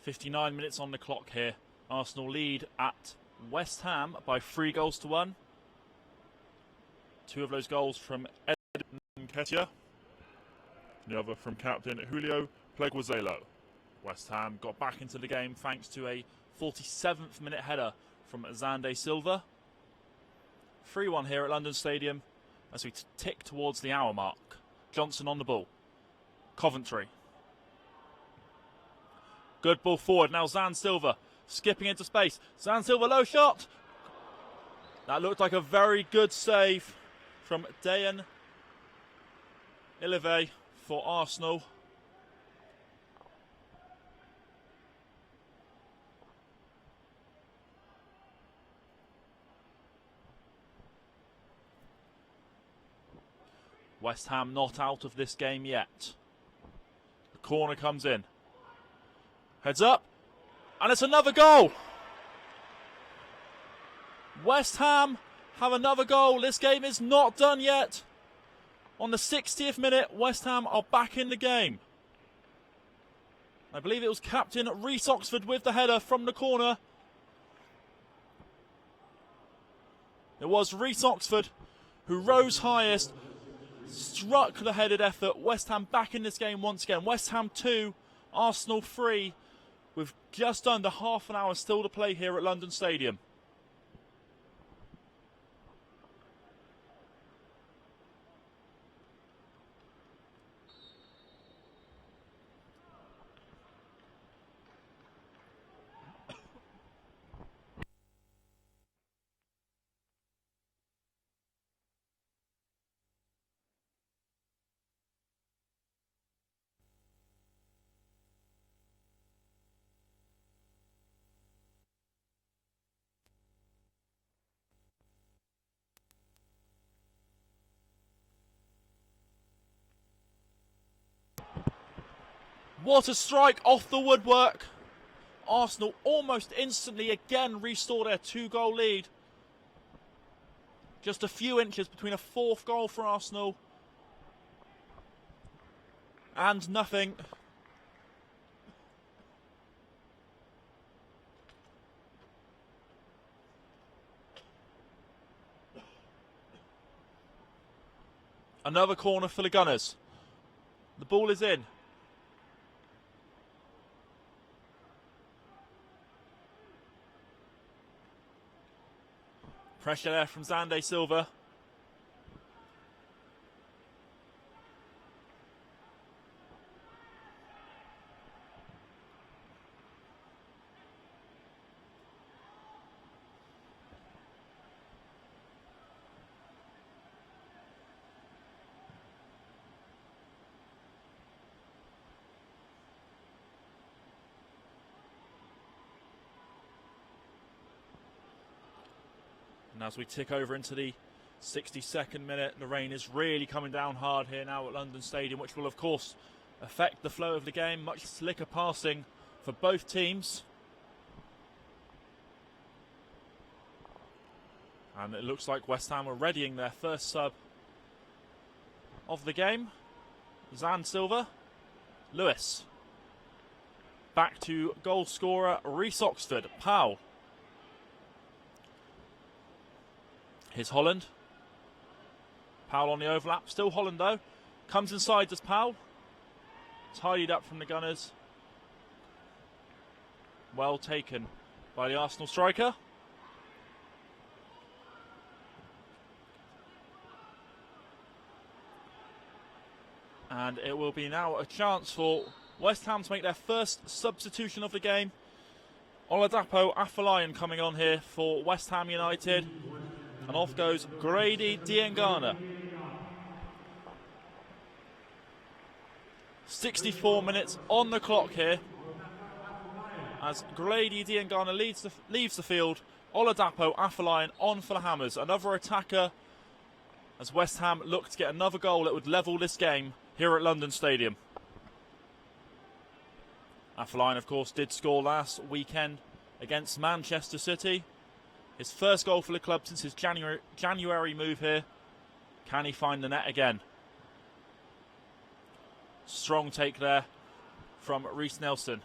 59 minutes on the clock here. Arsenal lead at West Ham by 3-1. 2 of those goals from Edin Nketiah, the other from captain Julio Pleguezuelo. West Ham got back into the game thanks to a 47th minute header from Xande Silva. 3-1 here at London Stadium as we tick towards the hour mark. Johnson on the ball. Coventry. Good ball forward. Now Xande Silva skipping into space. Xande Silva, low shot. That looked like a very good save from Dayan Ilive for Arsenal. West Ham not out of this game yet. The corner comes in. Heads up. And it's another goal. West Ham have another goal. This game is not done yet. On the 60th minute, West Ham are back in the game. I believe it was captain Reece Oxford with the header from the corner. It was Reece Oxford who rose highest, struck the headed effort. West Ham back in this game once again. West Ham 2, Arsenal 3, with just under half an hour still to play here at London Stadium. What a strike off the woodwork. Arsenal almost instantly again restore their 2-goal lead. Just a few inches between a 4th goal for Arsenal and nothing. Another corner for the Gunners. The ball is in. Pressure there from Xande Silva. And as we tick over into the 62nd minute, the rain is really coming down hard here now at London Stadium, which will of course affect the flow of the game. Much slicker passing for both teams. And it looks like West Ham are readying their first sub of the game. Xande Silva. Lewis. Back to goal scorer Reece Oxford. Powell. Here's Holland. Powell on the overlap. Still Holland though. Comes inside, does Powell. Tidied up from the Gunners. Well taken by the Arsenal striker. And it will be now a chance for West Ham to make their first substitution of the game. Oladapo Afolayan coming on here for West Ham United. And off goes Grady Diangana. 64 minutes on the clock here. As Grady Diangana leaves the field. Oladapo Afolayan on for the Hammers. Another attacker as West Ham look to get another goal that would level this game here at London Stadium. Afolayan, of course, did score last weekend against Manchester City. His first goal for the club since his January move here. Can he find the net again? Strong take there from Reece Nelson.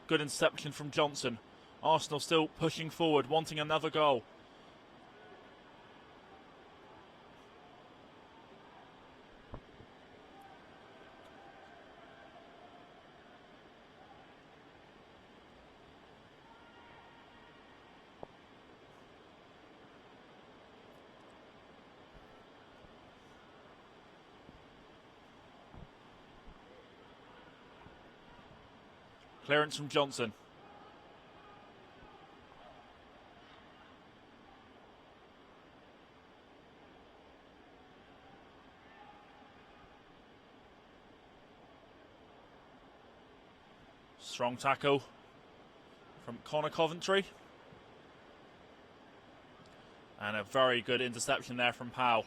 Good interception from Johnson. Arsenal still pushing forward, wanting another goal. Clearance from Johnson. Strong tackle from Connor Coventry. And a very good interception there from Powell.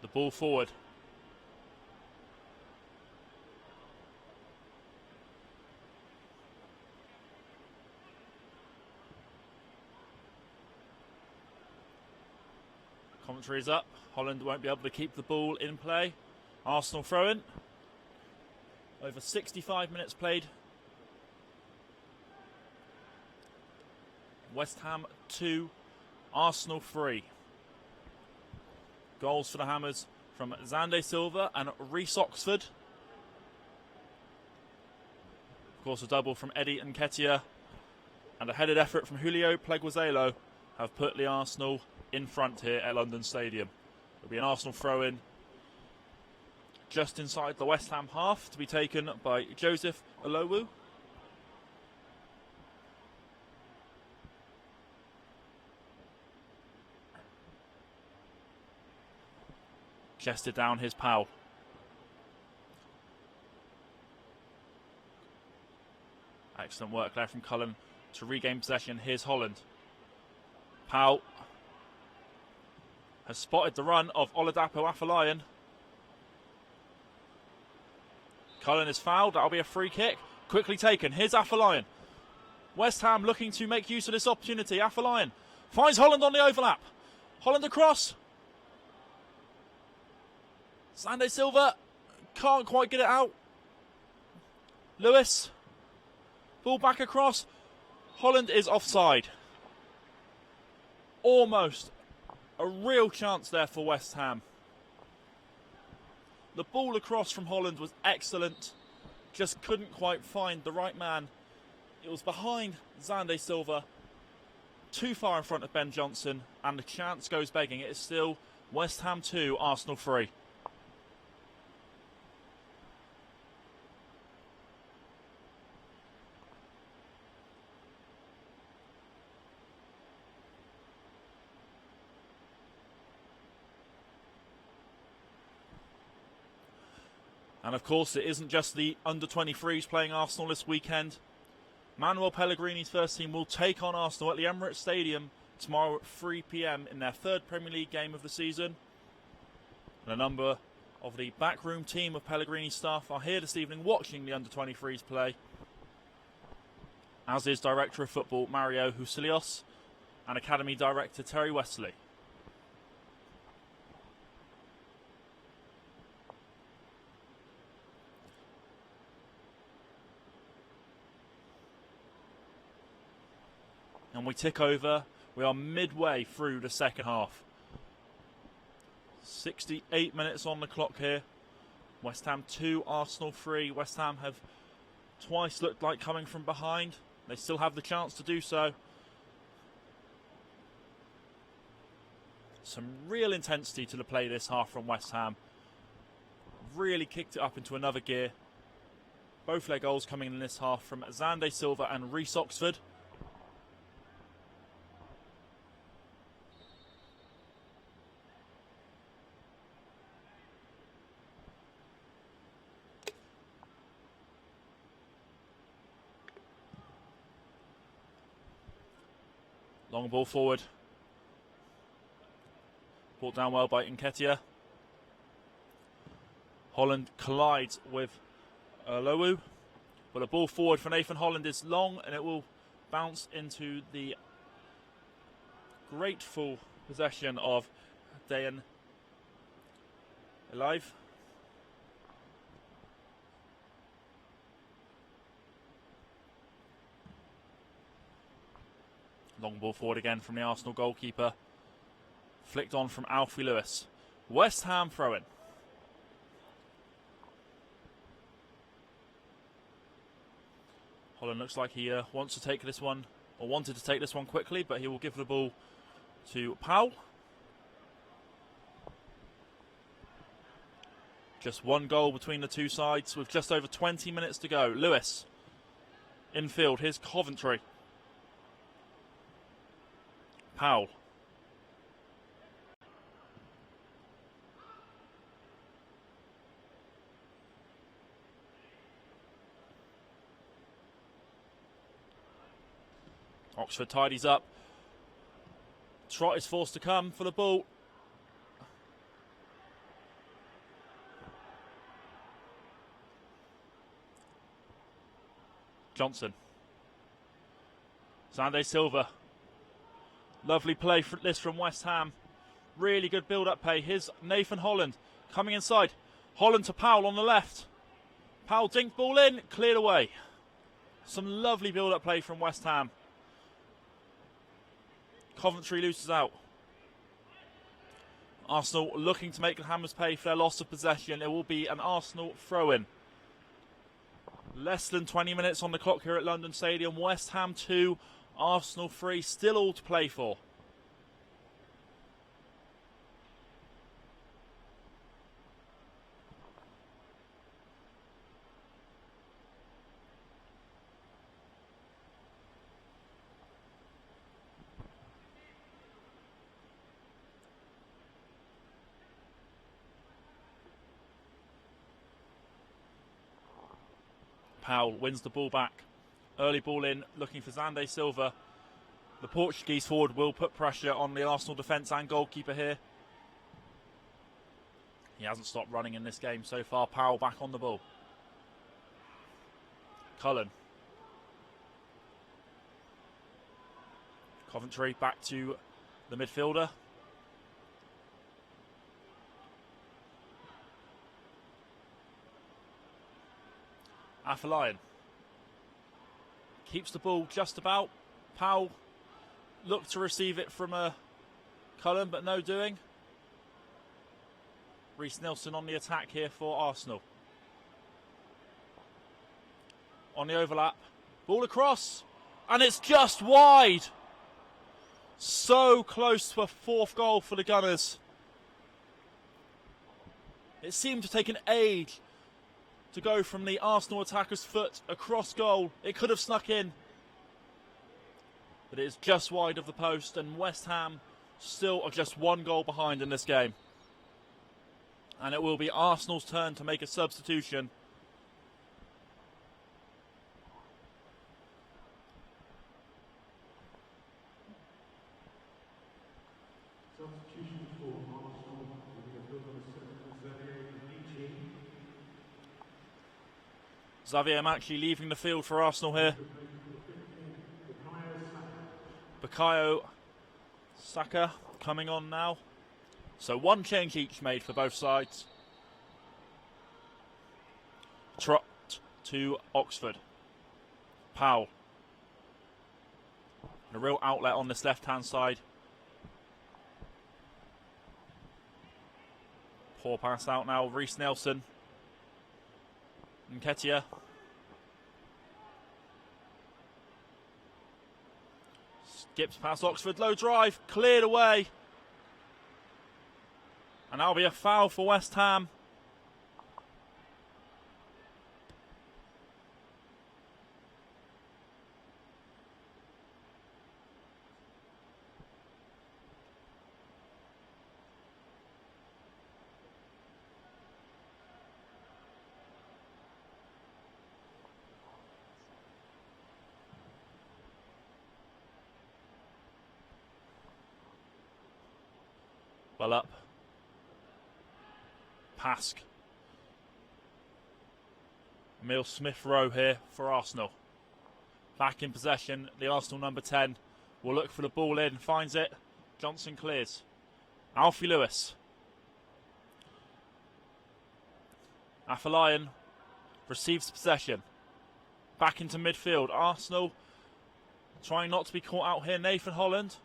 The ball forward. Commentary is up. Holland won't be able to keep the ball in play. Arsenal throw in. Over 65 minutes played. West Ham 2, Arsenal 3. Goals for the Hammers from Xande Silva and Reece Oxford. Of course, a double from Eddie Nketiah and a headed effort from Julio Pleguezuelo have put the Arsenal in front here at London Stadium. It'll be an Arsenal throw-in just inside the West Ham half to be taken by Joseph Olowu. Chested down his Powell. Excellent work there from Cullen to regain possession. Here's Holland. Powell has spotted the run of Oladapo Afolayan. Cullen is fouled. That'll be a free kick. Quickly taken. Here's Afolayan. West Ham looking to make use of this opportunity. Afolayan finds Holland on the overlap. Holland across. Xande Silva can't quite get it out. Lewis. Ball back across. Holland is offside. Almost a real chance there for West Ham. The ball across from Holland was excellent. Just couldn't quite find the right man. It was behind Xande Silva. Too far in front of Ben Johnson. And the chance goes begging. It is still West Ham 2, Arsenal 3. And of course, it isn't just the under-23s playing Arsenal this weekend. Manuel Pellegrini's first team will take on Arsenal at the Emirates Stadium tomorrow at 3 p.m. in their third Premier League game of the season. And a number of the backroom team of Pellegrini's staff are here this evening watching the under-23s play, as is Director of Football Mario Husilios and Academy Director Terry Wesley. And we tick over. We are midway through the second half. 68 minutes on the clock here. West Ham 2, Arsenal 3. West Ham have twice looked like coming from behind. They still have the chance to do so. Some real intensity to the play this half from West Ham. Really kicked it up into another gear. Both their goals coming in this half from Xande Silva and Reece Oxford. Long ball forward. Brought down well by Nketiah. Holland collides with Lowu. But a ball forward for Nathan Holland is long, and it will bounce into the grateful possession of Dayan Alive. Long ball forward again from the Arsenal goalkeeper. Flicked on from Alfie Lewis. West Ham throw-in. Holland looks like he wants to take this one, or wanted to take this one quickly, but he will give the ball to Powell. Just one goal between the two sides with just over 20 minutes to go. Lewis, infield, here's Coventry. Powell. Oxford tidies up. Trott is forced to come for the ball. Johnson. Sande Silva. Lovely play for this from West Ham. Really good build-up play. Here's Nathan Holland coming inside. Holland to Powell on the left. Powell dinked ball in, cleared away. Some lovely build-up play from West Ham. Coventry loses out. Arsenal looking to make the Hammers pay for their loss of possession. It will be an Arsenal throw-in. Less than 20 minutes on the clock here at London Stadium. West Ham 2, Arsenal 3. Still all to play for. Powell wins the ball back. Early ball in, looking for Sande Silva. The Portuguese forward will put pressure on the Arsenal defence and goalkeeper here. He hasn't stopped running in this game so far. Powell back on the ball. Cullen. Coventry back to the midfielder. Afolayan keeps the ball just about. Powell looked to receive it from Cullen, but no doing. Reece Nelson on the attack here for Arsenal. On the overlap, ball across, and it's just wide. So close to a fourth goal for the Gunners. It seemed to take an age to go from the Arsenal attacker's foot across goal. It could have snuck in, but it is just wide of the post, and West Ham still are just one goal behind in this game. And it will be Arsenal's turn to make a substitution. Substitution for Arsenal, the number 7, Xavier actually leaving the field for Arsenal here. Bukayo Saka coming on now. So one change each made for both sides. Trott to Oxford. Powell. A real outlet on this left-hand side. Poor pass out now. Reece Nelson. Nketiah. Skips past Oxford, low drive, cleared away. And that'll be a foul for West Ham. Well up. Pask. Emil Smith-Rowe here for Arsenal. Back in possession, the Arsenal number 10 will look for the ball in, finds it. Johnson clears. Alfie Lewis. Afolayan receives possession. Back into midfield. Arsenal trying not to be caught out here. Nathan Holland.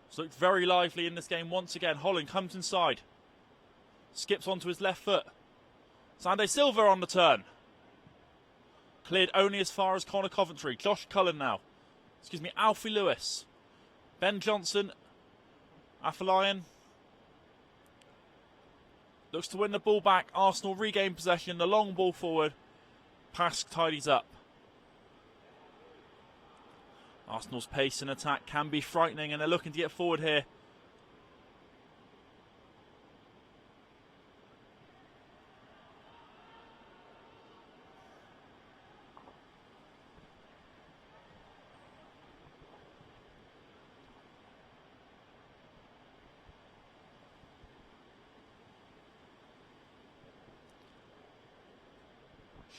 It's looked very lively in this game once again. Holland comes inside. Skips onto his left foot. Sande Silva on the turn. Cleared only as far as Connor Coventry. Josh Cullen now. Alfie Lewis. Ben Johnson. Afolayan. Looks to win the ball back. Arsenal regain possession. The long ball forward. Pask tidies up. Arsenal's pace and attack can be frightening, and they're looking to get forward here.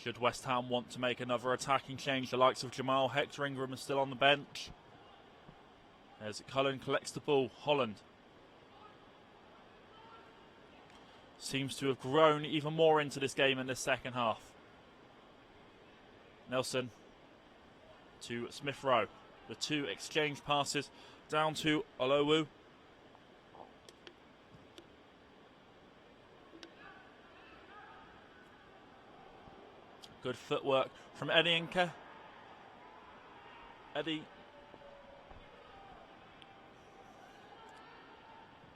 Should West Ham want to make another attacking change, the likes of Jamal Hector Ingram is still on the bench. As Cullen collects the ball, Holland seems to have grown even more into this game in this second half. Nelson to Smith-Rowe. The two exchange passes down to Olowu. Good footwork from Eddie Nketiah. Eddie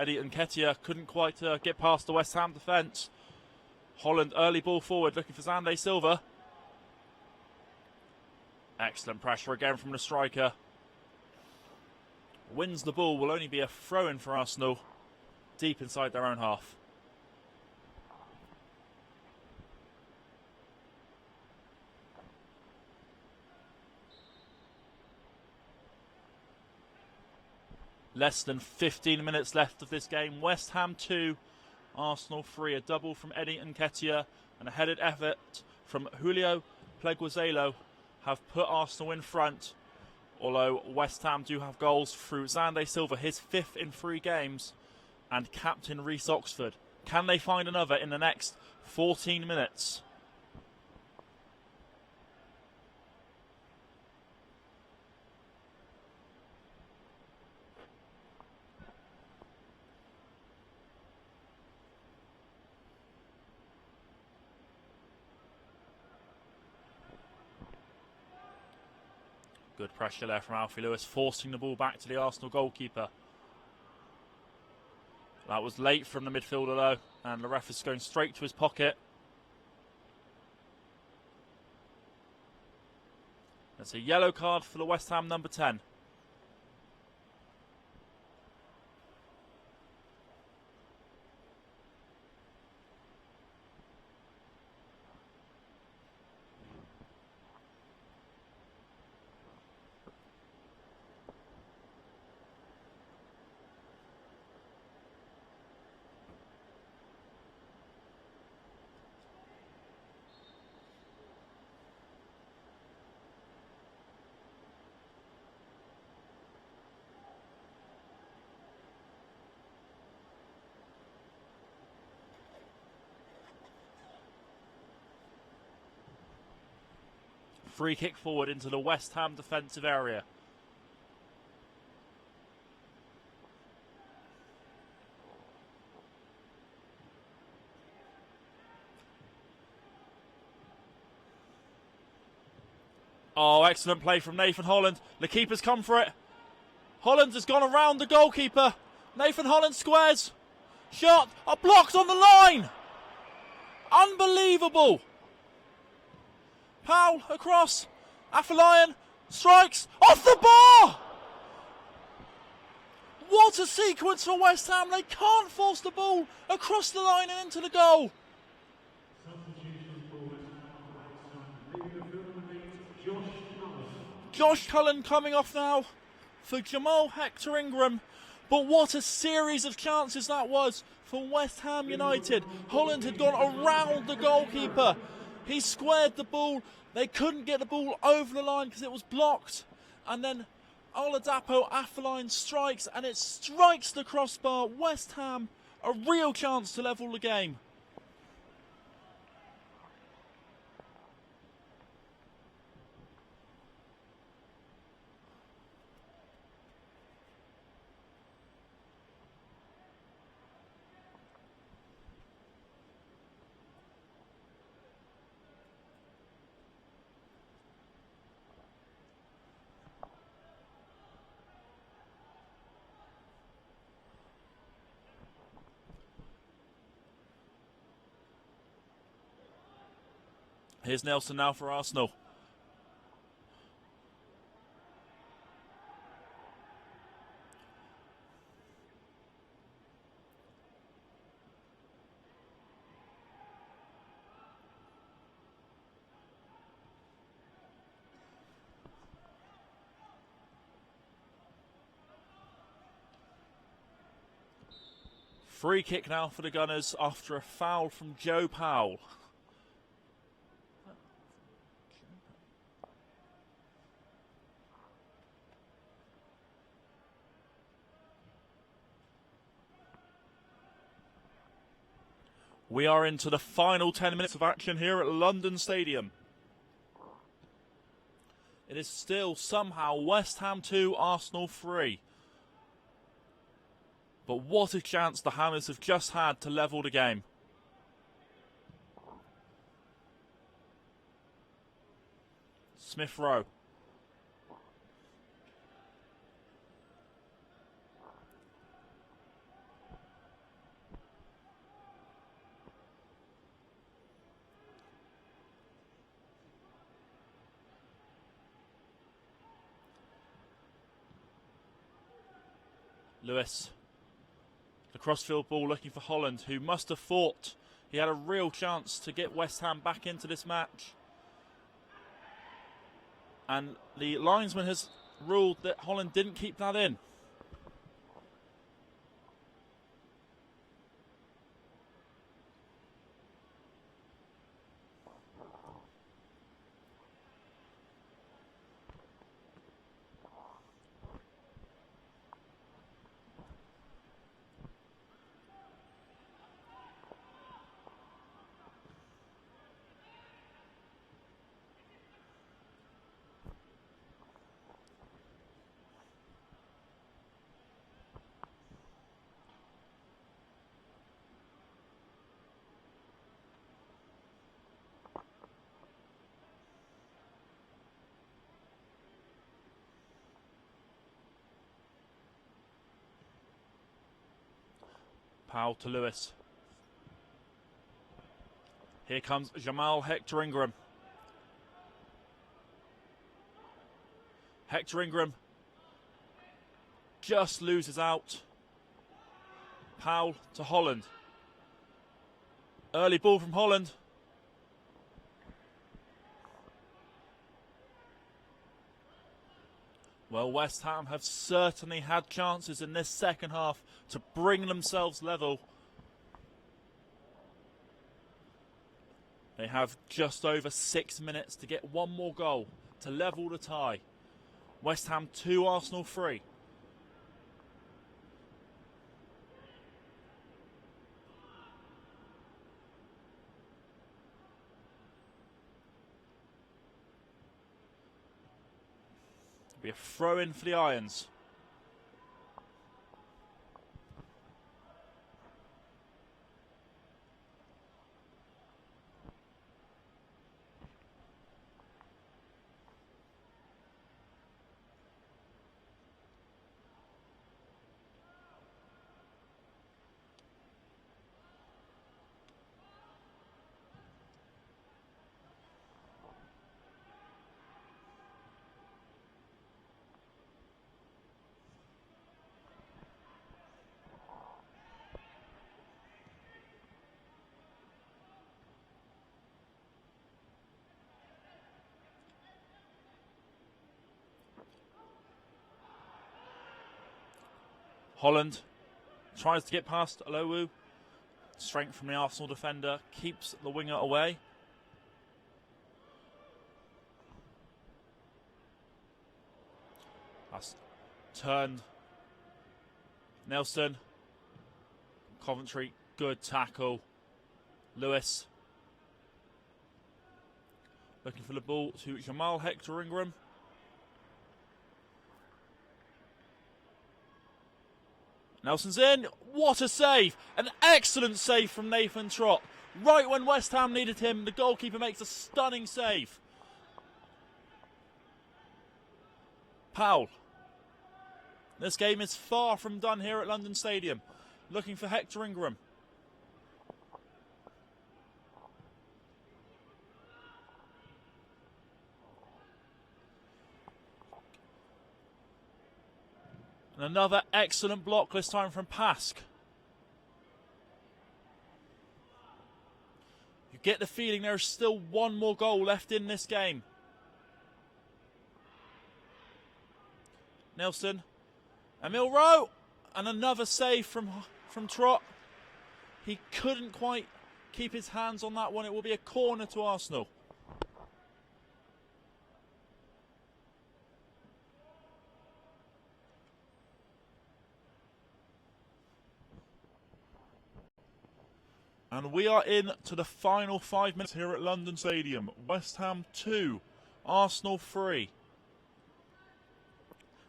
Nketiah couldn't quite get past the West Ham defence. Holland early ball forward looking for Sande Silva. Excellent pressure again from the striker. Wins the ball, will only be a throw-in for Arsenal deep inside their own half. Less than 15 minutes left of this game. West Ham 2, Arsenal 3. A double from Eddie Nketiah and a headed effort from Julio Pleguezuelo have put Arsenal in front. Although West Ham do have goals through Sande Silva, his 5th in 3 games, and captain Reece Oxford. Can they find another in the next 14 minutes? Good pressure there from Alfie Lewis, forcing the ball back to the Arsenal goalkeeper. That was late from the midfielder though, and the ref is going straight to his pocket. That's a yellow card for the West Ham number 10. Free kick forward into the West Ham defensive area. Oh, excellent play from Nathan Holland. The keeper's come for it. Holland has gone around the goalkeeper. Nathan Holland squares. Shot. Blocked on the line. Unbelievable. Powell across. Afolayan strikes off the bar. What a sequence for West Ham. They can't force the ball across the line and into the goal. Josh Cullen coming off now for Jamal Hector Ingram. But what a series of chances that was for West Ham United. Holland had gone around the goalkeeper. He squared the ball. They couldn't get the ball over the line because it was blocked. And then Oladapo Affeline strikes, and it strikes the crossbar. West Ham, a real chance to level the game. Here's Nelson now for Arsenal. Free kick now for the Gunners after a foul from Joe Powell. We are into the final 10 minutes of action here at London Stadium. It is still somehow West Ham 2, Arsenal 3. But what a chance the Hammers have just had to level the game. Smith Rowe. Lewis. The crossfield ball looking for Holland, who must have thought he had a real chance to get West Ham back into this match. And the linesman has ruled that Holland didn't keep that in. Powell to Lewis. Here comes Jamal Hector Ingram. Hector Ingram just loses out. Powell to Holland. Early ball from Holland. Well, West Ham have certainly had chances in this second half to bring themselves level. They have just over 6 minutes to get one more goal to level the tie. West Ham 2, Arsenal 3. Be a throw-in for the Irons. Holland tries to get past Alowu. Strength from the Arsenal defender keeps the winger away. That's turned. Nelson. Coventry, good tackle. Lewis. Looking for the ball to Jamal Hector Ingram. Nelson's in. What a save. An excellent save from Nathan Trott. Right when West Ham needed him, the goalkeeper makes a stunning save. Powell. This game is far from done here at London Stadium. Looking for Hector Ingram. And another excellent block, this time from Pask. You get the feeling there is still one more goal left in this game. Nelson. Emil Rowe. And another save from Trott. He couldn't quite keep his hands on that one. It will be a corner to Arsenal. And we are in to the final 5 minutes here at London Stadium. West Ham 2, Arsenal 3.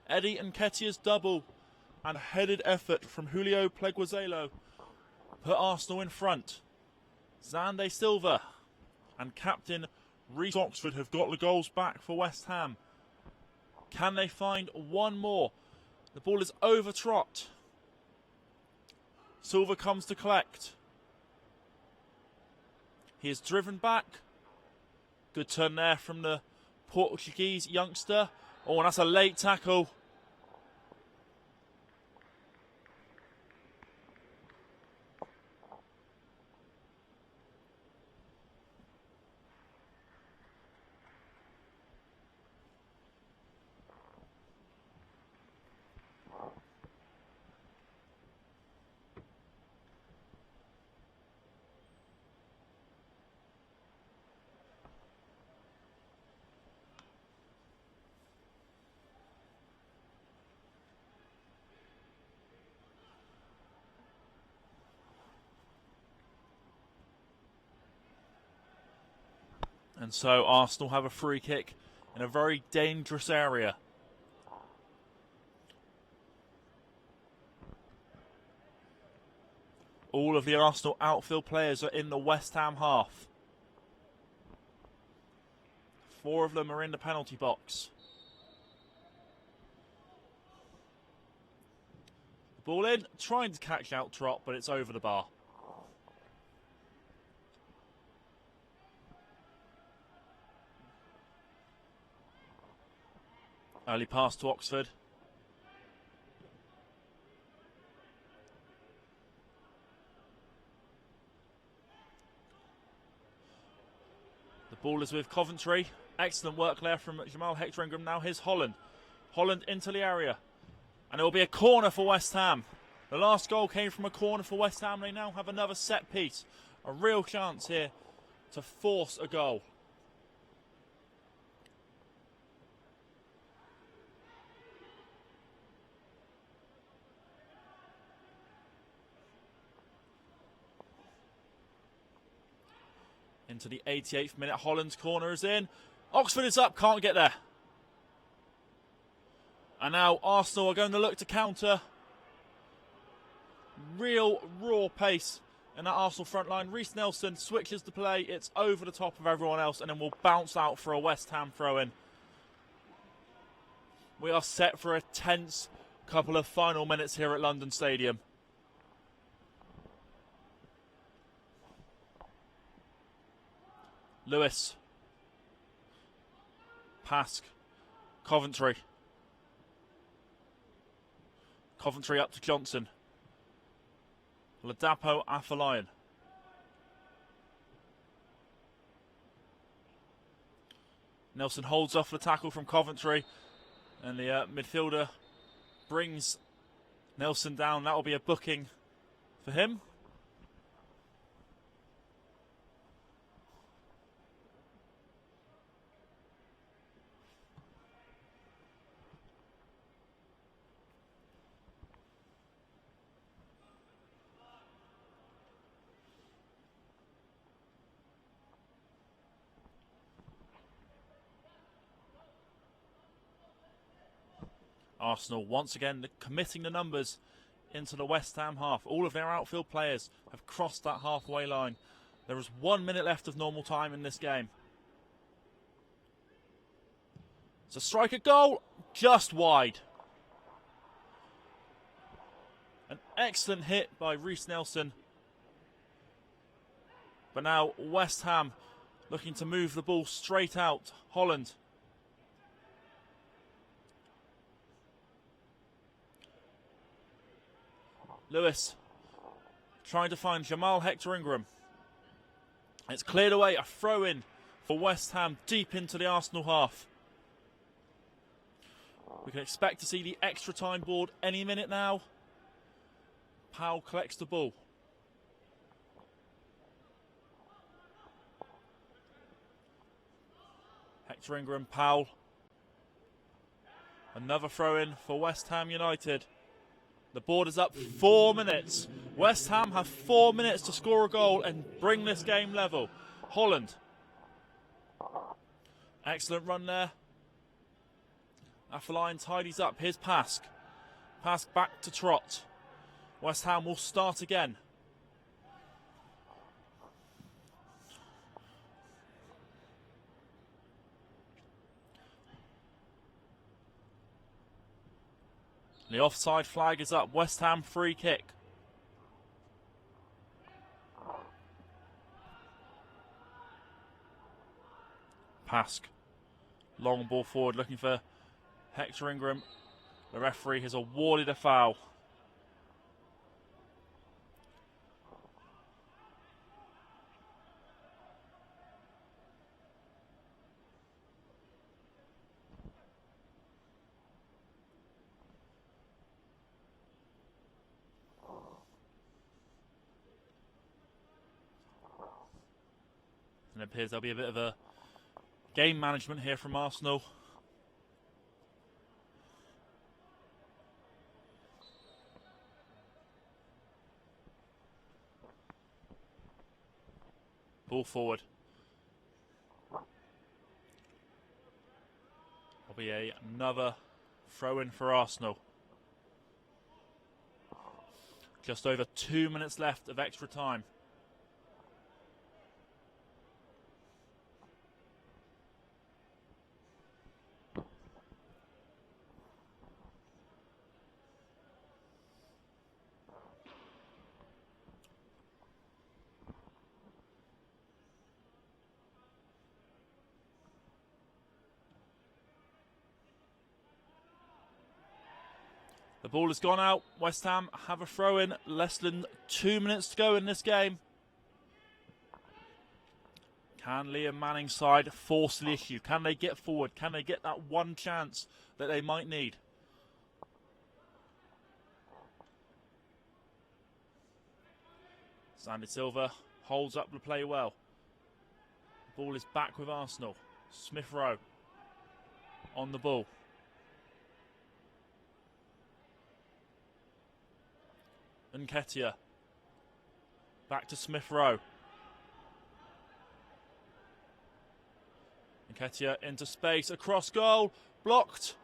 Eddie Nketiah's double and headed effort from Julio Pleguezuelo put Arsenal in front. Xande Silva and captain Reece Oxford have got the goals back for West Ham. Can they find one more? The ball is over Trott. Silva comes to collect. He is driven back. Good turn there from the Portuguese youngster. Oh, and that's a late tackle. And so Arsenal have a free kick in a very dangerous area. All of the Arsenal outfield players are in the West Ham half. 4 of them are in the penalty box. Ball in, trying to catch out Trott, but it's over the bar. Early pass to Oxford. The ball is with Coventry. Excellent work there from Jamal Hector Ingram. Now here's Holland. Holland into the area. And it will be a corner for West Ham. The last goal came from a corner for West Ham. They now have another set piece. A real chance here to force a goal. Into the 88th minute, Holland's corner is in. Oxford is up, can't get there. And now Arsenal are going to look to counter. Real raw pace in that Arsenal front line. Reece Nelson switches the play. It's over the top of everyone else and then will bounce out for a West Ham throw-in. We are set for a tense couple of final minutes here at London Stadium. Lewis. Pask. Coventry. Coventry up to Johnson. Ladapo Afolayan. Nelson holds off the tackle from Coventry. And the midfielder brings Nelson down, that will be a booking for him. Arsenal once again committing the numbers into the West Ham half. All of their outfield players have crossed that halfway line. There is 1 minute left of normal time in this game. It's a striker goal, just wide. An excellent hit by Reiss Nelson. But now West Ham looking to move the ball straight out. Holland. Lewis trying to find Jamal Hector Ingram. It's cleared away, a throw in for West Ham deep into the Arsenal half. We can expect to see the extra time board any minute now. Powell collects the ball. Hector Ingram, Powell. Another throw in for West Ham United. The board is up 4 minutes. West Ham have 4 minutes to score a goal and bring this game level. Holland. Excellent run there. Affeline tidies up. Here's Pask. Pask back to Trott. West Ham will start again. The offside flag is up. West Ham free kick. Pask. Long ball forward looking for Hector Ingram. The referee has awarded a foul. And it appears there'll be a bit of a game management here from Arsenal. Ball forward. There'll be another throw in for Arsenal. Just over 2 minutes left of extra time. The ball has gone out. West Ham have a throw in. Less than 2 minutes to go in this game. Can Liam Manning's side force the issue? Can they get forward? Can they get that one chance that they might need? Sandy Silva holds up the play well. The ball is back with Arsenal. Smith Rowe on the ball. Nketiah. Back to Smith Rowe. Nketiah into space, across goal, blocked.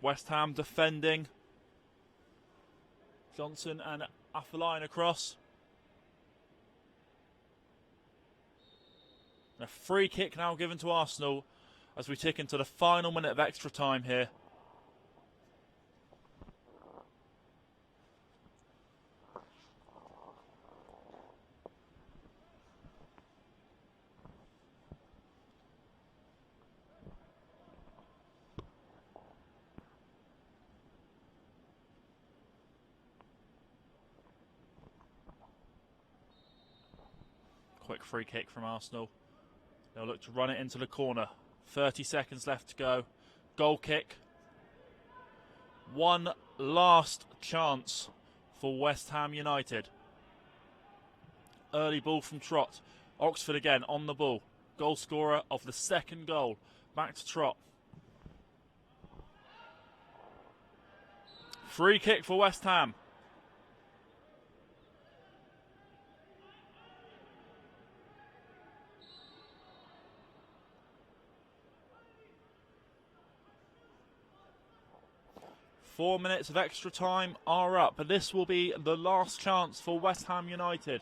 West Ham defending. Johnson and Affeline across. A free kick now given to Arsenal as we tick into the final minute of extra time here. Quick free kick from Arsenal. They'll look to run it into the corner. 30 seconds left to go. Goal kick. One last chance for West Ham United. Early ball from Trott. Oxford again on the ball. Goal scorer of the second goal. Back to Trott. Free kick for West Ham. Four minutes of extra time are up, but this will be the last chance for West Ham United.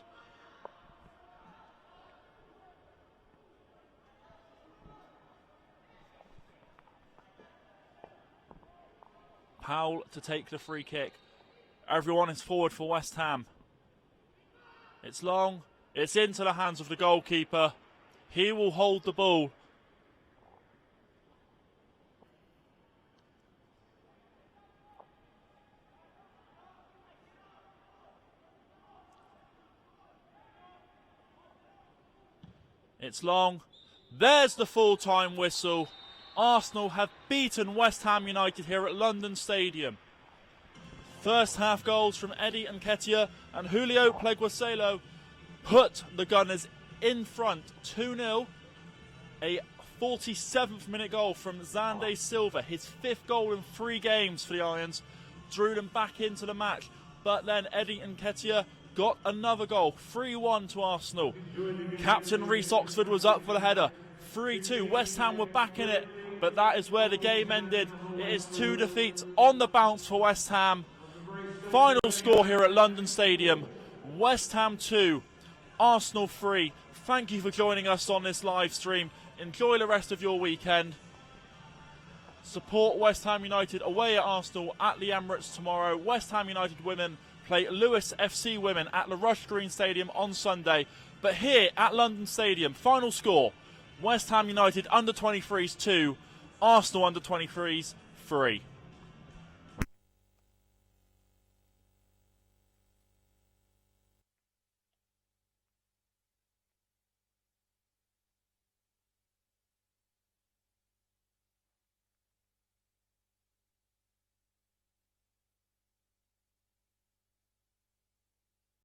Powell to take the free kick. Everyone is forward for West Ham. It's long. It's into the hands of the goalkeeper. He will hold the ball. It's long. There's the full-time whistle. Arsenal have beaten West Ham United here at London Stadium. First half goals from Eddie Nketiah and Julio Pleguezuelo put the Gunners in front 2-0. A 47th minute goal from Xande Silva, his 5th goal in 3 games for the Irons, drew them back into the match. But then Eddie Nketiah got another goal, 3-1 to Arsenal. Captain Reece Oxford was up for the header, 3-2. West Ham were back in it, but that is where the game ended. It is 2 defeats on the bounce for West Ham. Final score here at London Stadium, West Ham 2, Arsenal 3. Thank you for joining us on this live stream. Enjoy the rest of your weekend. Support West Ham United away at Arsenal at the Emirates tomorrow. West Ham United women play Lewis FC women at the Rush Green Stadium on Sunday. But here at London Stadium, final score, West Ham United under-23s 2, Arsenal under-23s 3.